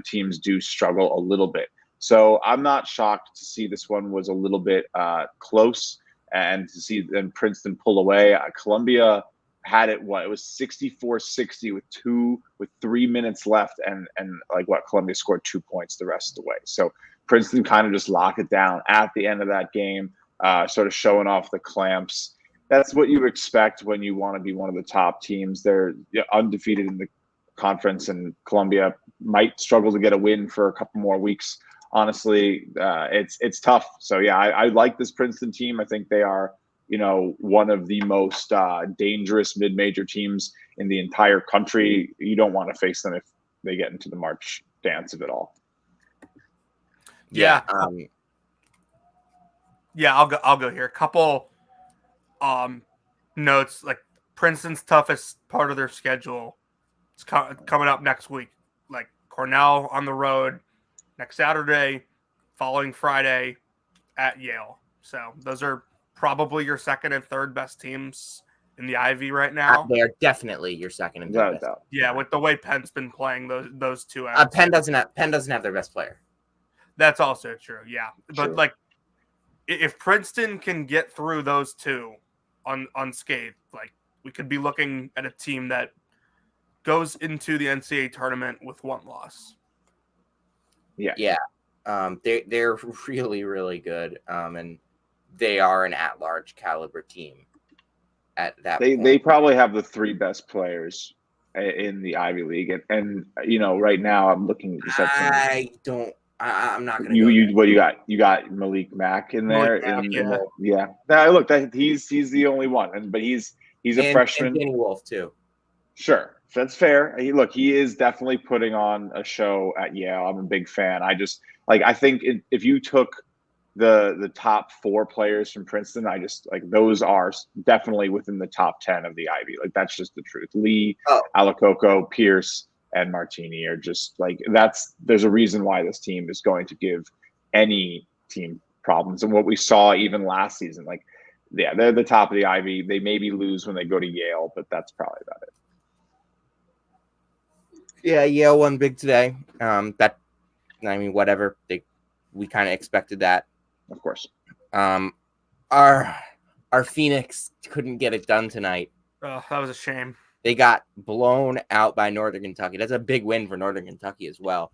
teams do struggle a little bit. So I'm not shocked to see this one was a little bit close and to see then Princeton pull away. Columbia had it, it was 64-60 with 3 minutes left. And Columbia scored 2 points the rest of the way. So Princeton kind of just locked it down at the end of that game, sort of showing off the clamps. That's what you expect when you want to be one of the top teams. They're undefeated in the conference, and Columbia might struggle to get a win for a couple more weeks. Honestly, it's tough. So, yeah, I like this Princeton team. I think they are, one of the most dangerous mid-major teams in the entire country. You don't want to face them if they get into the March dance of it all. Yeah. I'll go here. A couple notes, like Princeton's toughest part of their schedule is coming up next week. Like Cornell on the road next Saturday, following Friday at Yale. So those are probably your second and third best teams in the Ivy right now. They are definitely your second and third best. Yeah, with the way Penn's been playing those two. Penn doesn't have their best player. That's also true. Yeah, but True. like if Princeton can get through those two unscathed, like we could be looking at a team that goes into the NCAA tournament with one loss. Yeah. They're really, really good. And they are an at-large caliber team at that point. They probably have the three best players in the Ivy League. And right now I'm looking at I'm not going to what you got Malik Mack in there. He's the only one. But he's a freshman. And Danny Wolf too. Sure. That's fair. He is definitely putting on a show at Yale. I'm a big fan. I think if you took the top four players from Princeton, those are definitely within the top 10 of the Ivy. Like, that's just the truth. Lee, Alacoco, Pierce, and Martini are just there's a reason why this team is going to give any team problems. And what we saw even last season, they're the top of the Ivy. They maybe lose when they go to Yale, but that's probably about it. Yeah, Yale won big today. Whatever. We kind of expected that. Of course. Our Phoenix couldn't get it done tonight. Oh, that was a shame. They got blown out by Northern Kentucky. That's a big win for Northern Kentucky as well,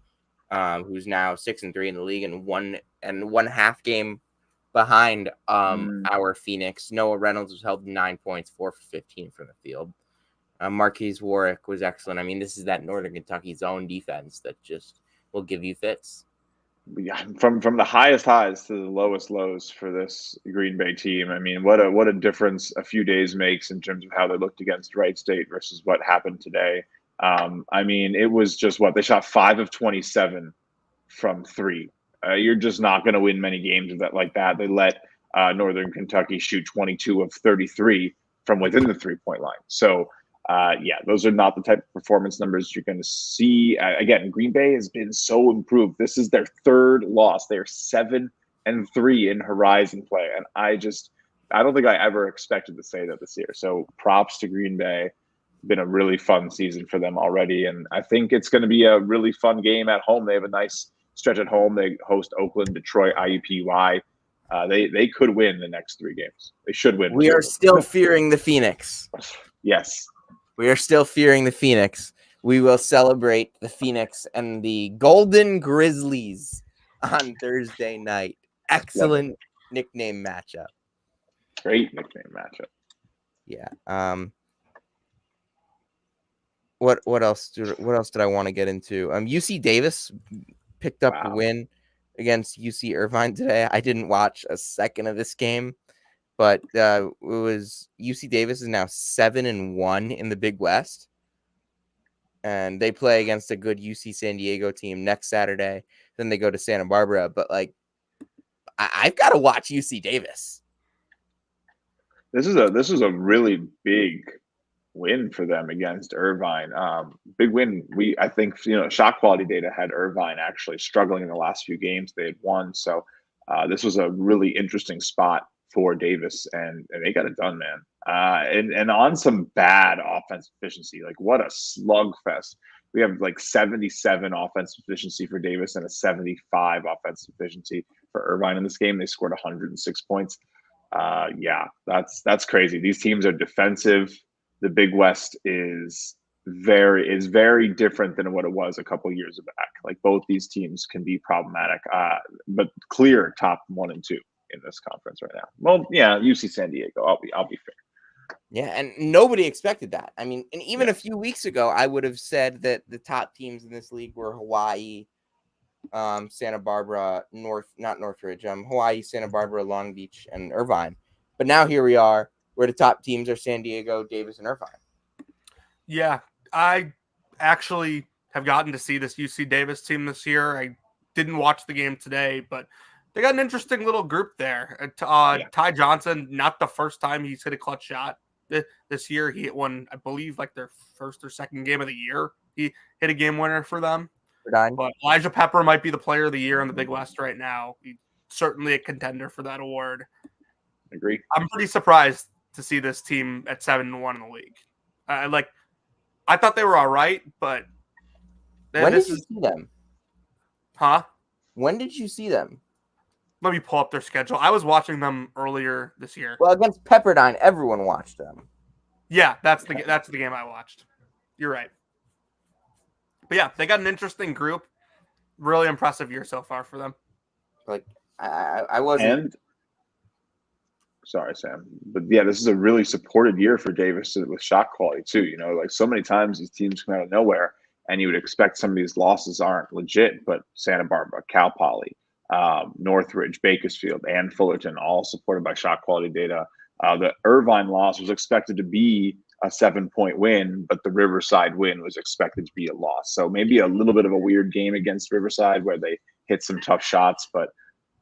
who's now 6-3 in the league and one half game behind our Phoenix. Noah Reynolds was held 9 points, 4 for 15 from the field. Marquise Warwick was excellent. I mean, this is that Northern Kentucky zone defense that just will give you fits. Yeah, from the highest highs to the lowest lows for this Green Bay team. I mean, what a difference a few days makes in terms of how they looked against Wright State versus what happened today. It was just they shot 5 of 27 from three You're just not going to win many games with that like that. They let Northern Kentucky shoot 22 of 33 from within the 3-point line. So, yeah, those are not the type of performance numbers you're going to see. Again, Green Bay has been so improved. This is their third loss. They're 7-3 in Horizon play, and I don't think I ever expected to say that this year. So, props to Green Bay. Been a really fun season for them already, and I think it's going to be a really fun game at home. They have a nice stretch at home. They host Oakland, Detroit, IUPUI. They could win the next 3 games. They should win. We are still fearing the Phoenix. Yes. We are still fearing the Phoenix. We will celebrate the Phoenix and the Golden Grizzlies on Thursday night. Excellent nickname matchup. Great nickname matchup. Yeah. What else did I want to get into? UC Davis picked up a win against UC Irvine today. I didn't watch a second of this game, but it was UC Davis is now 7-1 in the Big West, and they play against a good UC San Diego team next Saturday. Then they go to Santa Barbara. But like, I've got to watch UC Davis. This is a really big win for them against Irvine. Big win. I think shot quality data had Irvine actually struggling in the last few games they had won. So this was a really interesting spot for Davis, and they got it done, man. And on some bad offensive efficiency, like what a slugfest. We have like 77 offensive efficiency for Davis and a 75 offensive efficiency for Irvine in this game. They scored 106 points. Yeah, that's crazy. These teams are defensive. The Big West is very different than what it was a couple years back. Like both these teams can be problematic, but clear top 1 and 2 in this conference right now. Well, yeah, UC San Diego. I'll be fair. Yeah, and nobody expected that. I mean, and even a few weeks ago, I would have said that the top teams in this league were Hawaii, Santa Barbara, not Northridge, Hawaii, Santa Barbara, Long Beach, and Irvine. But now here we are, where the top teams are San Diego, Davis, and Irvine. Yeah, I actually have gotten to see this UC Davis team this year. I didn't watch the game today, but they got an interesting little group there. Ty Johnson, not the first time he's hit a clutch shot this year. He hit one, I believe, like their first or second game of the year. He hit a game winner for them. But Elijah Pepper might be the player of the year in the Big West right now. He's certainly a contender for that award. Agree. I'm pretty surprised to see this team at 7-1 in the league. I thought they were all right, but when did you see them? Huh? When did you see them? Let me pull up their schedule. I was watching them earlier this year. Well, against Pepperdine, everyone watched them. Yeah, that's the game I watched. You're right. But yeah, they got an interesting group. Really impressive year so far for them. Like I wasn't. And sorry, Sam, but yeah, this is a really supported year for Davis with shot quality too. Like so many times these teams come out of nowhere, and you would expect some of these losses aren't legit, but Santa Barbara, Cal Poly, Northridge, Bakersfield, and Fullerton, all supported by shot quality data. The Irvine loss was expected to be a 7-point win, but the Riverside win was expected to be a loss. So maybe a little bit of a weird game against Riverside where they hit some tough shots. But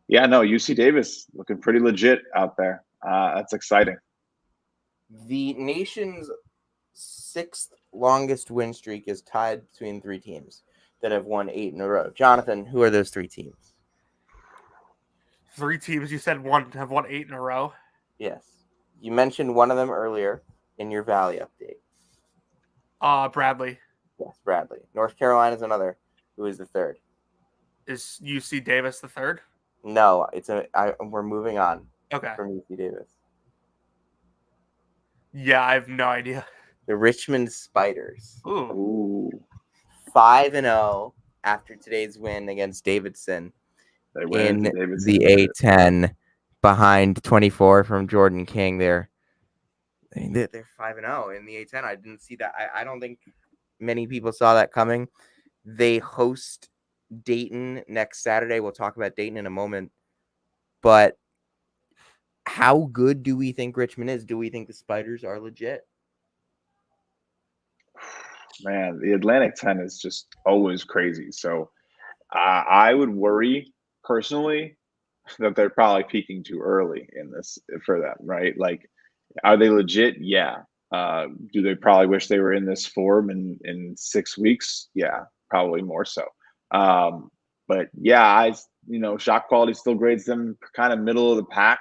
yeah, no, UC Davis looking pretty legit out there. That's exciting. The nation's 6th longest win streak is tied between 3 teams that have won 8 in a row. Jonathan, who are those 3 teams? 3 teams you said have won 8 in a row? Yes. You mentioned one of them earlier in your Valley update. Bradley. Yes, Bradley. North Carolina is another. Who is the 3rd? Is UC Davis the 3rd? No, we're moving on. Okay. From UC Davis. Yeah, I have no idea. The Richmond Spiders. Ooh. 5-0 after today's win against Davidson. They win in the A10 behind 24 from Jordan King. They're 5-0 in the A10. I didn't see that. I don't think many people saw that coming. They host Dayton next Saturday. We'll talk about Dayton in a moment. But how good do we think Richmond is? Do we think the Spiders are legit? Man, the Atlantic 10 is just always crazy. So I would worry personally that they're probably peaking too early in this for them, right? Like, are they legit? Yeah. Do they probably wish they were in this form in 6 weeks? Yeah, probably more so. But yeah, shot quality still grades them kind of middle of the pack.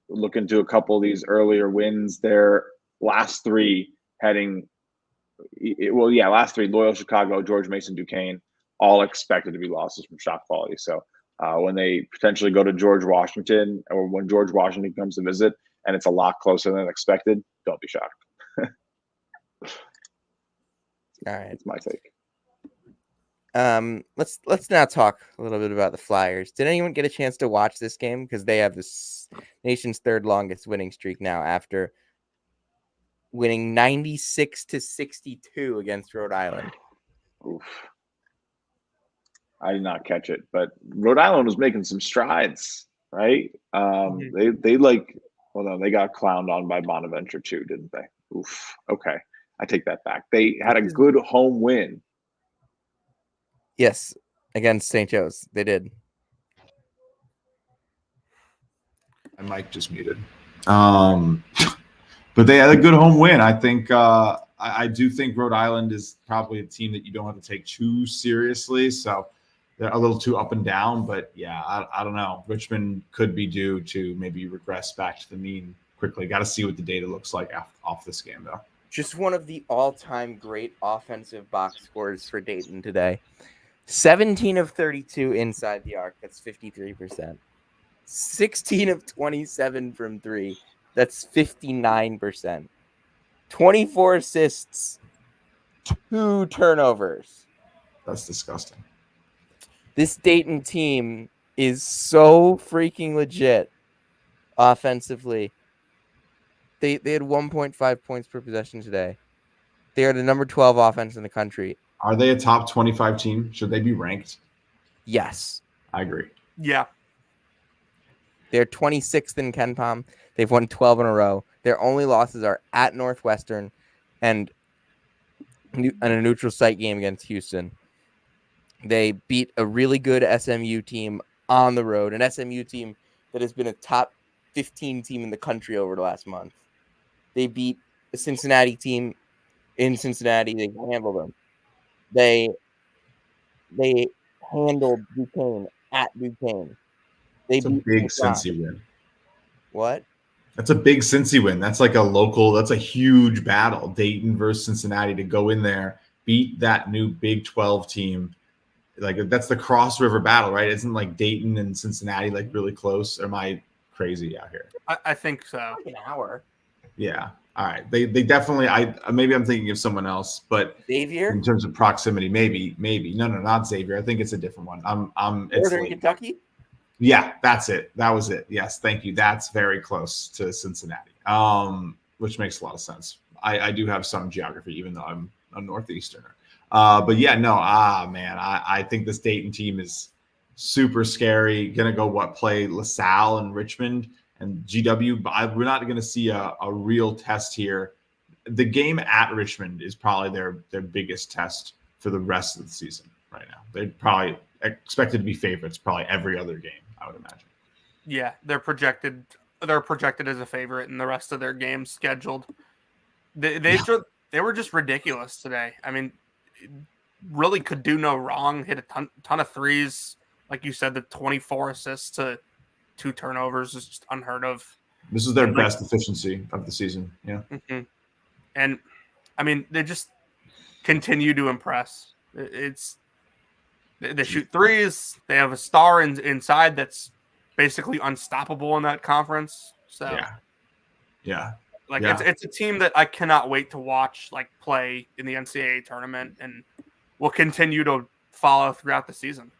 Looking to a couple of these earlier wins, their last three heading, last three: Loyal, Chicago, George Mason, Duquesne, all expected to be losses from shot quality. So when they potentially go to George Washington, or when George Washington comes to visit, and it's a lot closer than expected, don't be shocked. All right, that's my take. Let's now talk a little bit about the Flyers. Did anyone get a chance to watch this game? Because they have this nation's third longest winning streak now, after winning 96-62 against Rhode Island. Oof. I did not catch it, but Rhode Island was making some strides, right? They got clowned on by Bonaventure too, didn't they? Oof. Okay, I take that back. They had a good home win. Yes, against St. Joe's, they did. My mic just muted. But they had a good home win. I think I do think Rhode Island is probably a team that you don't have to take too seriously. So they're a little too up and down. But yeah, I don't know. Richmond could be due to maybe regress back to the mean quickly. Got to see what the data looks like off this game, though. Just one of the all-time great offensive box scores for Dayton today. 17 of 32 inside the arc. That's 53%. 16 of 27 from three. That's 59%. 24 assists, 2 turnovers. That's disgusting. This Dayton team is so freaking legit offensively. They had 1.5 points per possession today. They are the number 12 offense in the country. Are they a top 25 team? Should they be ranked? Yes. I agree. Yeah. They're 26th in KenPom. They've won 12 in a row. Their only losses are at Northwestern and a neutral site game against Houston. They beat a really good SMU team on the road, an SMU team that has been a top 15 team in the country over the last month. They beat a Cincinnati team in Cincinnati. They handled them. They handled Duquesne at Duquesne. It's a big Cincy win. What? That's a big Cincy win. That's like that's a huge battle. Dayton versus Cincinnati, to go in there, beat that new Big 12 team. Like, that's the Cross River battle, right? Isn't like Dayton and Cincinnati like really close? Or am I crazy out here? I think so. Like an hour. Yeah. All right. They definitely, maybe I'm thinking of someone else, but Xavier? in terms of proximity, maybe. No, not Xavier. I think it's a different one. Northern Kentucky? Yeah, that's it. That was it. Yes, thank you. That's very close to Cincinnati, which makes a lot of sense. I do have some geography, even though I'm a Northeasterner. But yeah, no, man, I think this Dayton team is super scary. Gonna go play LaSalle and Richmond and GW. But we're not gonna see a real test here. The game at Richmond is probably their biggest test for the rest of the season right now. They're probably expected to be favorites probably every other game, I would imagine. Yeah, they're projected as a favorite in the rest of their games scheduled. They were just ridiculous today. I mean, really could do no wrong. Hit a ton of threes. Like you said, the 24 assists to 2 turnovers is just unheard of. This is their best efficiency of the season. Yeah. Mm-hmm. And I mean, they just continue to impress. They shoot threes. They have a star inside that's basically unstoppable in that conference. So yeah. It's a team that I cannot wait to watch play in the NCAA tournament, and will continue to follow throughout the season.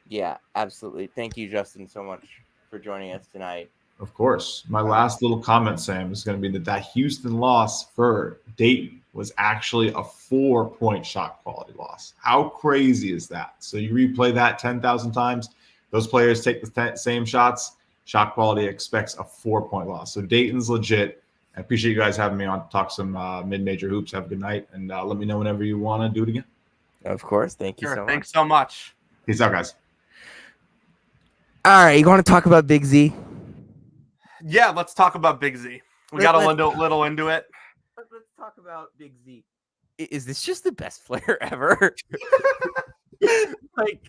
Yeah, absolutely. Thank you, Justin, so much for joining us tonight. Of course. My last little comment, Sam, is going to be that Houston loss for Dayton was actually a 4-point shot quality loss. How crazy is that? So you replay that 10,000 times. Those players take the same shots. Shot quality expects a 4-point loss. So Dayton's legit. I appreciate you guys having me on to talk some mid-major hoops. Have a good night, and let me know whenever you want to do it again. Of course. Thank you so much. Thanks so much. Peace out, guys. All right, you want to talk about Big Z? Yeah, let's talk about Big Z. We got a little into it. Let's talk about Big Z. Is this just the best player ever? Like,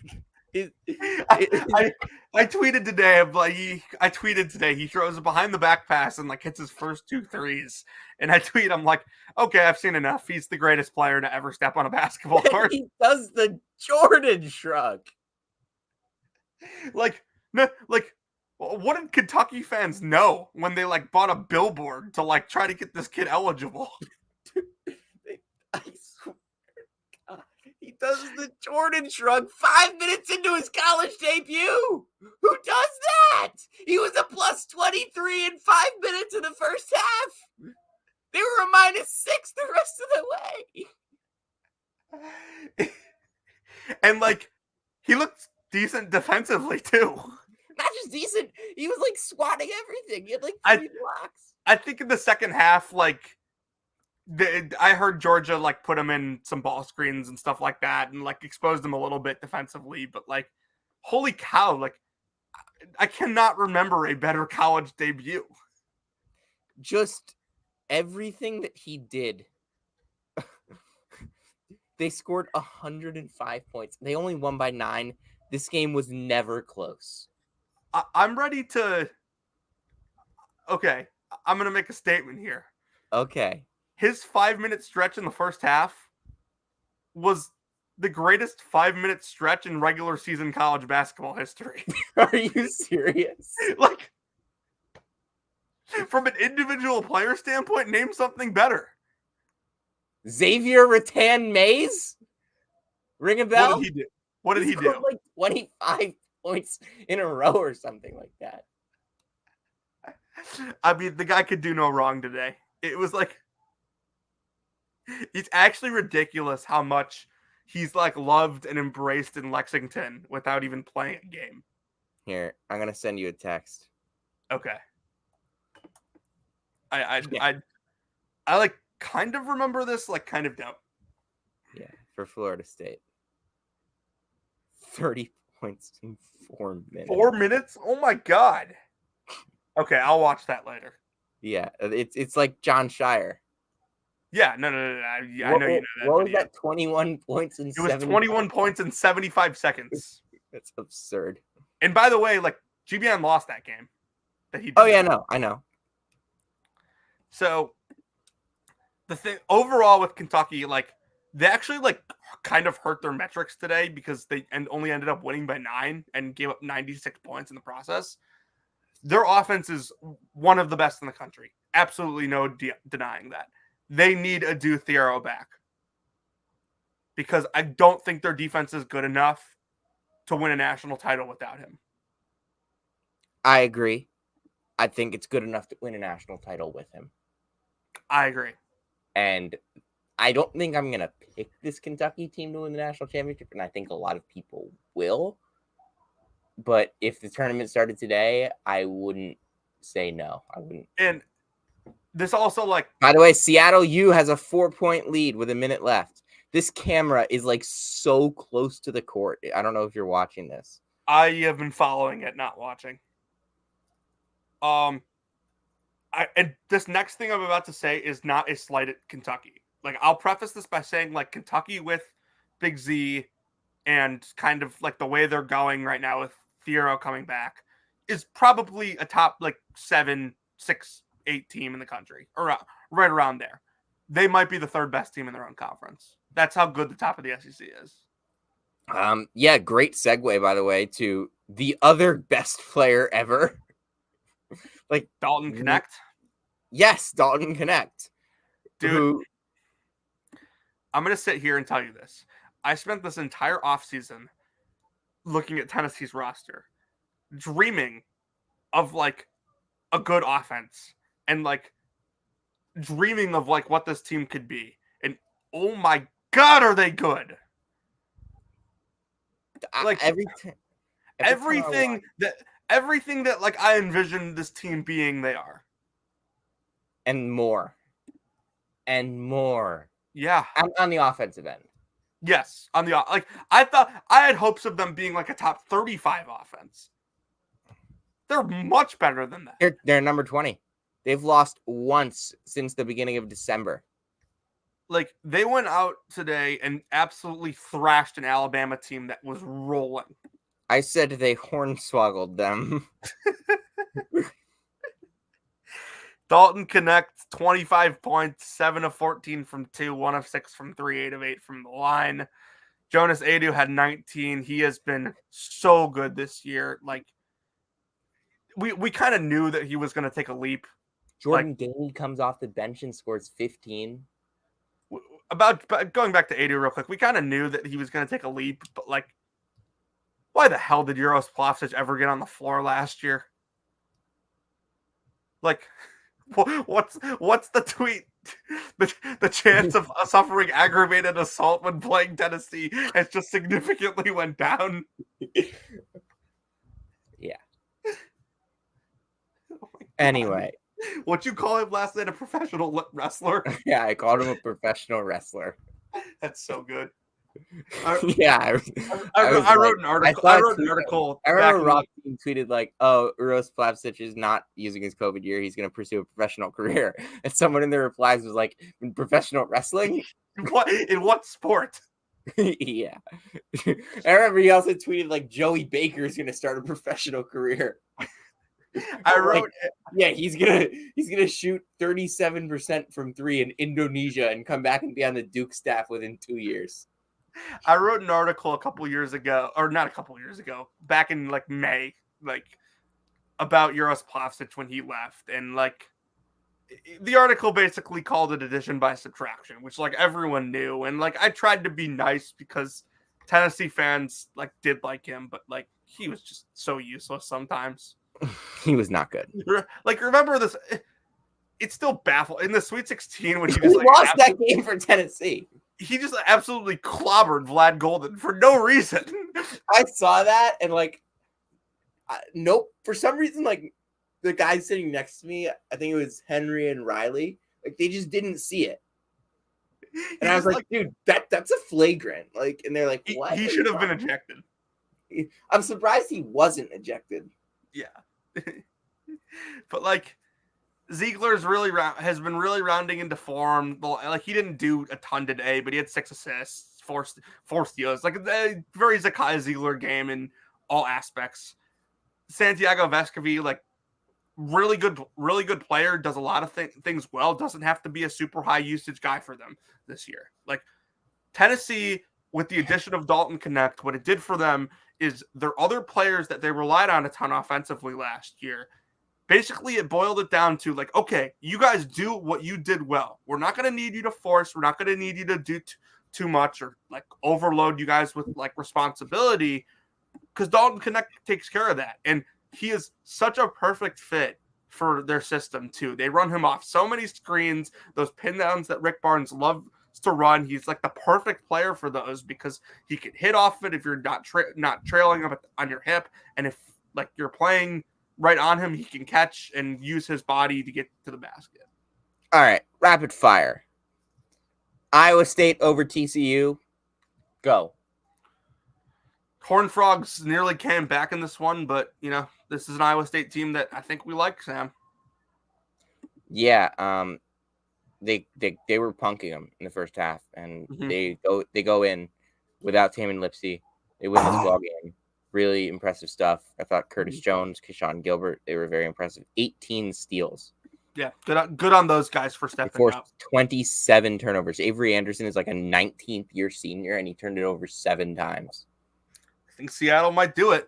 I tweeted today. I tweeted today. He throws a behind the back pass and like hits his first 2 threes. And I tweet, I'm like, okay, I've seen enough. He's the greatest player to ever step on a basketball court. he does the Jordan shrug. Like, what did Kentucky fans know when they like bought a billboard to like try to get this kid eligible? I swear to God, he does the Jordan shrug 5 minutes into his college debut. Who does that? He was a plus 23 in 5 minutes in the first half. They were a -6 the rest of the way. And like, he looked decent defensively too. Not just decent, he was like swatting everything. He had like 3 blocks. I think in the second half, like, I heard Georgia like put him in some ball screens and stuff like that, and like exposed him a little bit defensively. But like, holy cow! Like, I cannot remember a better college debut. Just everything that he did. They scored 105 points. They only won by 9. This game was never close. I'm ready to. Okay, I'm gonna make a statement here. Okay. His 5-minute stretch in the first half was the greatest 5-minute stretch in regular season college basketball history. Are you serious? Like, from an individual player standpoint, name something better. Xavier Rattan Mays? Ring a bell? What did he do? What did he scored do? like 25 points in a row or something like that. I mean, the guy could do no wrong today. It was like, it's actually ridiculous how much he's like loved and embraced in Lexington without even playing a game. Here, I'm gonna send you a text. Okay. I like kind of remember this, like kind of don't. Yeah, for Florida State. 30 points in 4 minutes. 4 minutes? Oh my god. Okay, I'll watch that later. Yeah, it's like John Shire. Yeah, no. I know you know that. What was video. that? 21 points in It was 21 points in 75 seconds. That's absurd. And by the way, like, GBN lost that game. That he. Oh yeah, no, I know. So the thing overall with Kentucky, like, they actually like kind of hurt their metrics today because they only ended up winning by 9 and gave up 96 points in the process. Their offense is one of the best in the country. Absolutely no denying that. They need a Adu Thiero back because I don't think their defense is good enough to win a national title without him. I agree. I think it's good enough to win a national title with him. I agree. And I don't think I'm going to pick this Kentucky team to win the national championship, and I think a lot of people will. But if the tournament started today, I wouldn't say no. I wouldn't. And this also, like... By the way, Seattle U has a 4-point lead with a minute left. This camera is, like, so close to the court. I don't know if you're watching this. I have been following it, not watching. And this next thing I'm about to say is not a slight at Kentucky. Like, I'll preface this by saying, like, Kentucky with Big Z and kind of, like, the way they're going right now with Thiero coming back is probably a top, like, 7, 6, 8 team in the country, or right around there. They might be the 3rd best team in their own conference. That's how good the top of the SEC is. Yeah, great segue, by the way, to the other best player ever. Like Dalton Connect. Yes, Dalton Connect. Dude, I'm going to sit here and tell you this. I spent this entire offseason looking at Tennessee's roster, dreaming of, like, a good offense and, like, dreaming of, like, what this team could be. And, oh my God, are they good? Like, everything that, like, I envisioned this team being, they are. And more. And more. Yeah. On the offensive end. Yes. On the, like, I thought I had hopes of them being like a top 35 offense. They're much better than that. They're number 20. They've lost once since the beginning of December. Like, they went out today and absolutely thrashed an Alabama team that was rolling. I said they hornswoggled them. Dalton Connect, 25 points, 7 of 14 from 2, 1 of 6 from 3, 8 of 8 from the line. Jonas Adu had 19. He has been so good this year. Like, we kind of knew that he was going to take a leap. Jordan Gainey comes off the bench and scores 15. About going back to Adu real quick, we kind of knew that he was going to take a leap, but like, why the hell did Uros Plavsic ever get on the floor last year? Like, what's the tweet? The chance of suffering aggravated assault when playing Tennessee has just significantly went down. Yeah. Oh anyway. What'd you call him last night? A professional wrestler? Yeah, I called him a professional wrestler. That's so good. I wrote an article. I wrote an article. I remember Rob tweeted like, "Oh, Uros Plavsic is not using his COVID year. He's going to pursue a professional career." And someone in the replies was like, "In professional wrestling? What in what sport?" Yeah. I remember he also tweeted like, "Joey Baker is going to start a professional career." I wrote, yeah, he's gonna shoot 37% from 3 in Indonesia and come back and be on the Duke staff within 2 years. I wrote an article a couple years ago, or not a couple years ago, back in like May, like about Uros Plavsic when he left, and like the article basically called it addition by subtraction, which like everyone knew, and like I tried to be nice because Tennessee fans like did like him, but like he was just so useless sometimes. He was not good. Like, remember this? It's still baffled in the Sweet 16 when he just lost that game for Tennessee. He just absolutely clobbered Vlad Golden for no reason. I saw that and like, nope. For some reason, like the guy sitting next to me, I think it was Henry and Riley. Like they just didn't see it. And I was like, dude, that's a flagrant. Like, and they're like, what? He should have been ejected. I'm surprised he wasn't ejected. Yeah. But like Ziegler's has been really rounding into form. Like he didn't do a ton today, but he had 6 assists, four steals. Like a very Zakai Ziegler game in all aspects. Santiago Vescovi, like really good player, does a lot of things well. Doesn't have to be a super high usage guy for them this year. Like Tennessee, with the addition of Dalton Connect, what it did for them is their other players that they relied on a ton offensively last year. Basically, it boiled it down to like, okay, you guys do what you did well. We're not going to need you to force. We're not going to need you to do too much or like overload you guys with like responsibility because Dalton Connect takes care of that. And he is such a perfect fit for their system too. They run him off so many screens, those pin downs that Rick Barnes loves to run. He's like the perfect player for those because he can hit off it if you're not trailing him on your hip, and if like you're playing right on him, he can catch and use his body to get to the basket. All right, rapid fire. Iowa State over TCU. Go. Horned Frogs nearly came back in this one, but you know this is an Iowa State team that I think we like, Sam. Yeah, they were punking them in the first half, and they go in without Tamin Lipsey. They win this ball game. Really impressive stuff. I thought Curtis Jones, Keyshawn Gilbert, they were very impressive. 18 steals. Yeah, good on those guys for stepping up. 27 turnovers. Avery Anderson is like a 19th year senior, and he turned it over 7 times. I think Seattle might do it.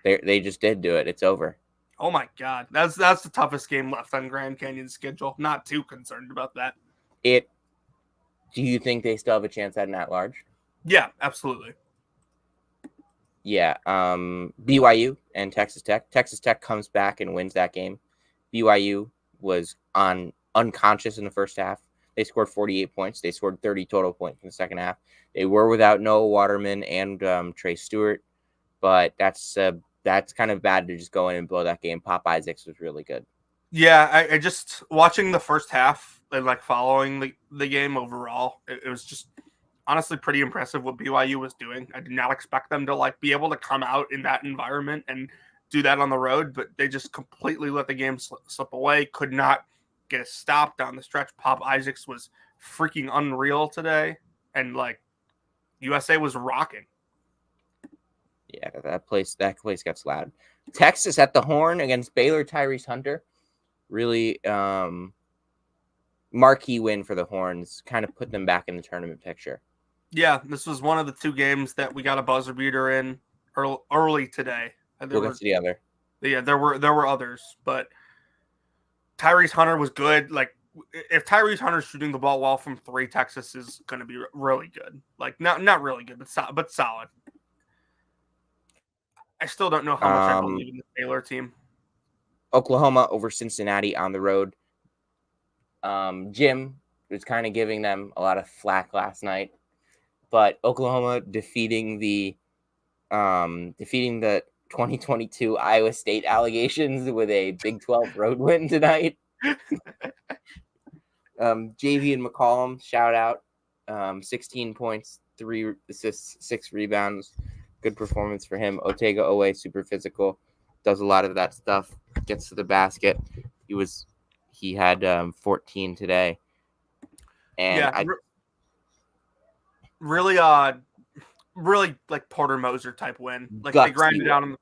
They just did do it. It's over. Oh my God, that's the toughest game left on Grand Canyon's schedule. Not too concerned about that. Do you think they still have a chance at an at-large? Yeah, absolutely. Yeah, BYU and Texas Tech. Texas Tech comes back and wins that game. BYU was unconscious in the first half. They scored 48 points. They scored 30 total points in the second half. They were without Noah Waterman and Trey Stewart, but that's kind of bad to just go in and blow that game. Pop Isaacs was really good. Yeah, I just watching the first half and like following the game overall, it was just honestly pretty impressive what BYU was doing. I did not expect them to like be able to come out in that environment and do that on the road, but they just completely let the game slip away. Could not get a stop down the stretch. Pop Isaacs was freaking unreal today, and like USA was rocking. Yeah, that place gets loud. Texas at the Horn against Baylor. Tyrese Hunter, really marquee win for the Horns. Kind of put them back in the tournament picture. Yeah, this was one of the 2 games that we got a buzzer beater in early today. We'll get to the other. Yeah, there were others, but Tyrese Hunter was good. Like, if Tyrese Hunter's shooting the ball well from 3, Texas is going to be really good. Like, not really good, but solid. I still don't know how much I believe in the Baylor team. Oklahoma over Cincinnati on the road. Jim was kind of giving them a lot of flack last night, but Oklahoma defeating the 2022 Iowa State allegations with a Big 12 road win tonight. JV and McCollum, shout out. 16 points, 3 assists, 6 rebounds. Good performance for him. Otega Owe, super physical, does a lot of that stuff, gets to the basket. He had 14 today. And really like Porter Moser type win. Like, they grinded out on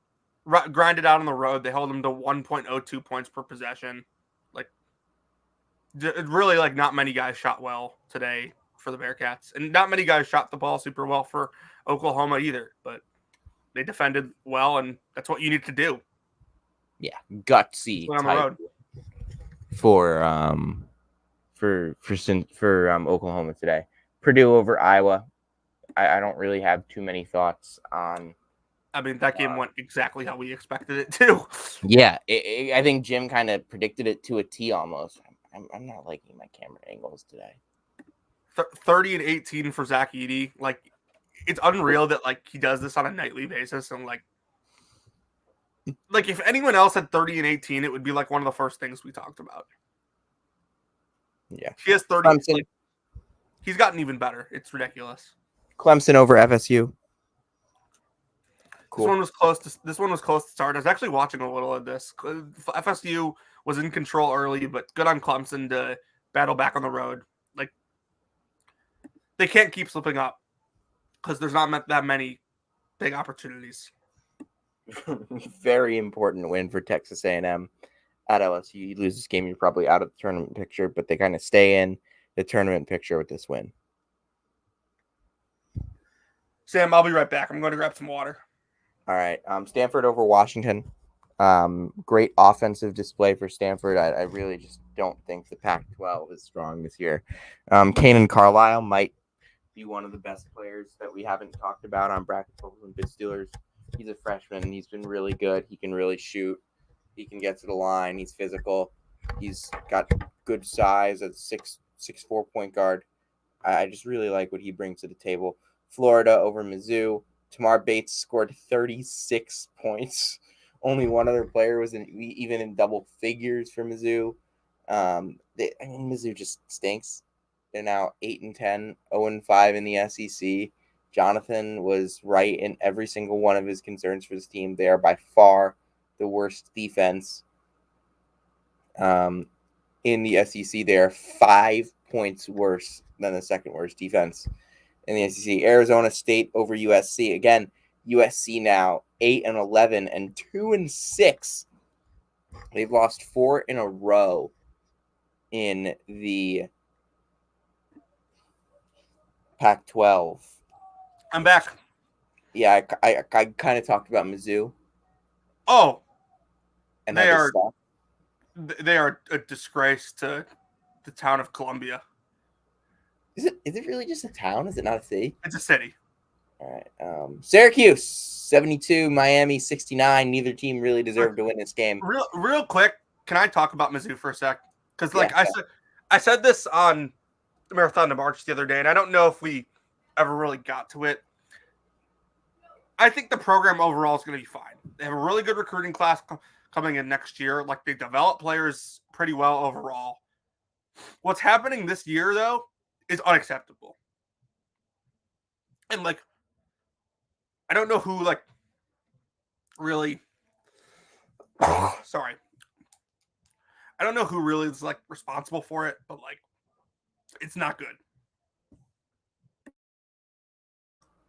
the road. They held them to 1.02 points per possession. Like, really, like, not many guys shot well today for the Bearcats, and not many guys shot the ball super well for Oklahoma either. But they defended well, and that's what you need to do. Yeah, gutsy on the road for Oklahoma today. Purdue over Iowa. I don't really have too many thoughts on. I mean, that game went exactly how we expected it to. Yeah, I think Jim kind of predicted it to a T almost. I'm not liking my camera angles today. 30 and 18 for Zach Edey. Like, it's unreal that like he does this on a nightly basis, and like if anyone else had 30 and 18, it would be like one of the first things we talked about. Yeah, he has 30. Clemson. He's gotten even better. It's ridiculous. Clemson over FSU. Cool. This one was close to start. I was actually watching a little of this. FSU was in control early, but good on Clemson to battle back on the road. Like, they can't keep slipping up because there's not that many big opportunities. Very important win for Texas A&M at LSU. You lose this game, you're probably out of the tournament picture, but they kind of stay in the tournament picture with this win. Sam, I'll be right back. I'm going to grab some water. All right. Stanford over Washington. Great offensive display for Stanford. I really just don't think the Pac-12 is strong this year. Kanan Carlisle might be one of the best players that we haven't talked about on Bracket Focus and Bid Steelers. He's a freshman, and he's been really good. He can really shoot. He can get to the line. He's physical. He's got good size at 6'4" point guard. I just really like what he brings to the table. Florida over Mizzou. Tamar Bates scored 36 points. Only one other player was even in double figures for Mizzou. Mizzou just stinks. They're now 8-10, 0-5 in the SEC. Jonathan was right in every single one of his concerns for this team. They are by far the worst defense in the SEC. They are 5 points worse than the second worst defense in the SEC. Arizona State over USC. Again, USC now 8-11 and 2-6. They've lost 4 in a row in the Pac-12. I'm back. Yeah, I kind of talked about Mizzou. Oh, and they are a disgrace to the town of Columbia. Is it really just a town? Is it not a city? It's a city. All right. Syracuse 72, Miami 69. Neither team really deserved to win this game. Real quick, can I talk about Mizzou for a sec? Because I said this on the Marathon to March the other day, and I don't know if we ever really got to it. I think the program overall is going to be fine. They have a really good recruiting class coming in next year. Like, they develop players pretty well overall. What's happening this year, though, is unacceptable. And, like, I don't know who, like, really Sorry. I don't know who really is like responsible for it, but like it's not good.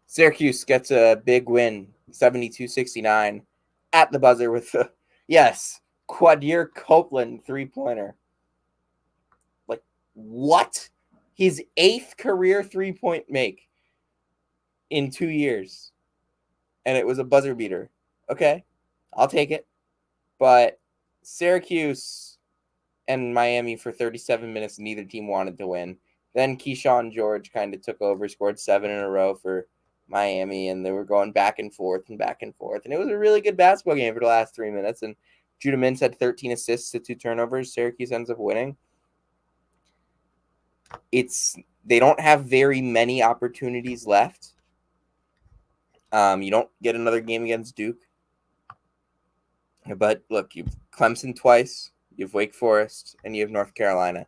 Syracuse gets a big win, 72-69, at the buzzer with the, yes, Quadir Copeland three-pointer. Like, what? His 8th career three-point make in 2 years. And it was a buzzer beater. Okay, I'll take it. But Syracuse and Miami for 37 minutes, neither team wanted to win. Then Keyshawn George kind of took over, scored 7 in a row for Miami, and they were going back and forth and back and forth. And it was a really good basketball game for the last 3 minutes. And Judah Mintz had 13 assists to 2 turnovers. Syracuse ends up winning. They don't have very many opportunities left. You don't get another game against Duke. But look, you've Clemson twice, you have Wake Forest, and you have North Carolina.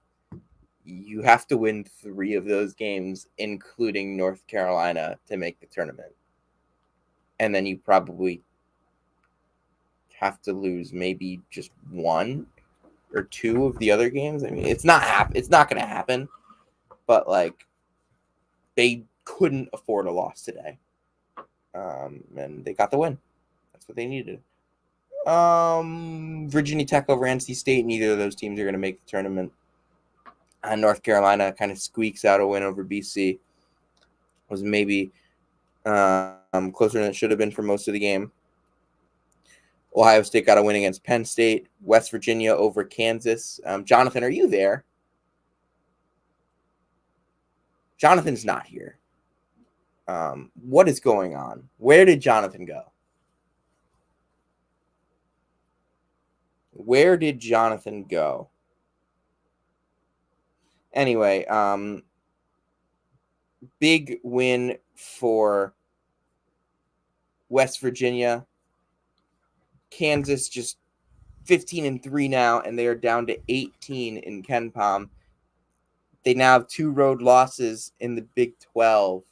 You have to win 3 of those games, including North Carolina, to make the tournament. And then you probably have to lose maybe just 1 or 2 of the other games. I mean, it's not going to happen. But like, they couldn't afford a loss today, and they got the win. That's what they needed. Virginia Tech over NC State. Neither of those teams are going to make the tournament. North Carolina kind of squeaks out a win over BC. It was maybe closer than it should have been for most of the game. Ohio State got a win against Penn State. West Virginia over Kansas. Jonathan, are you there? Jonathan's not here. What is going on? Where did Jonathan go? Where did Jonathan go? Anyway, big win for West Virginia. Kansas just 15-3 now, and they are down to 18 in KenPom. They now have 2 road losses in the Big 12.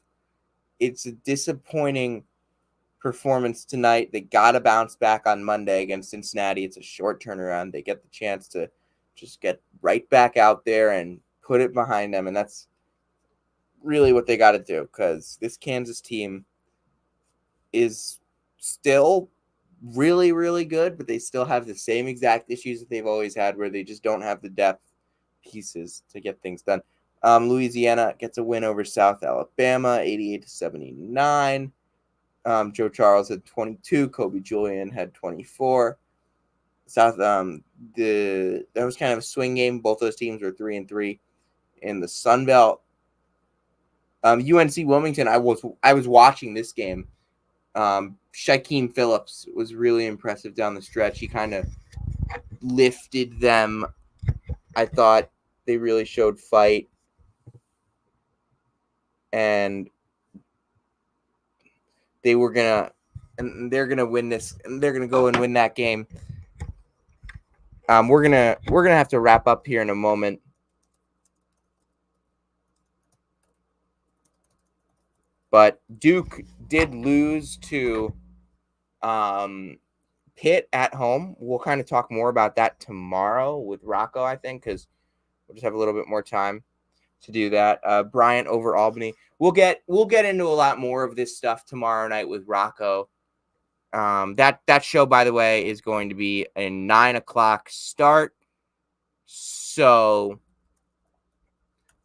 It's a disappointing performance tonight. They got to bounce back on Monday against Cincinnati. It's a short turnaround. They get the chance to just get right back out there and put it behind them, and that's really what they got to do, because this Kansas team is still really, really good, but they still have the same exact issues that they've always had, where they just don't have the depth pieces to get things done. Louisiana gets a win over South Alabama, 88-79. Joe Charles had 22. Kobe Julian had 24. That was kind of a swing game. Both those teams were 3-3 in the Sun Belt. UNC Wilmington. I was watching this game. Shaquem Phillips was really impressive down the stretch. He kind of lifted them. I thought they really showed fight, and they're gonna win this, and they're gonna go and win that game. We're gonna have to wrap up here in a moment. But Duke did lose to Pitt at home. We'll kind of talk more about that tomorrow with Rocco, I think, because we'll just have a little bit more time to do that. Bryant over Albany. We'll get into a lot more of this stuff tomorrow night with Rocco. That show, by the way, is going to be a 9:00 start. So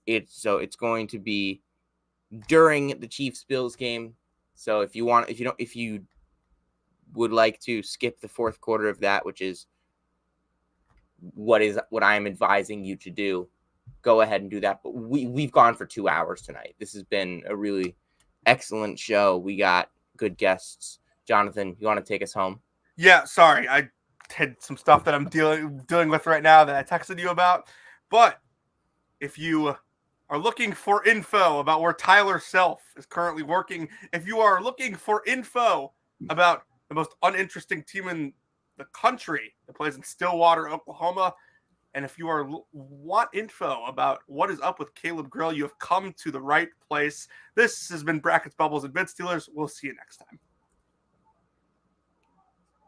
it's going to be during the Chiefs-Bills game. So if you would like to skip the fourth quarter of that, which is what I am advising you to do, go ahead and do that. But we've gone for 2 hours tonight. This has been a really excellent show. We got good guests. Jonathan, you want to take us home? Yeah, sorry. I had some stuff that I'm dealing with right now that I texted you about. But if you are looking for info about where Tyler Self is currently working, if you are looking for info about the most uninteresting team in the country that plays in Stillwater, Oklahoma, and if you want info about what is up with Caleb Grill, you have come to the right place. This has been Brackets, Bubbles, and Bid Stealers. We'll see you next time.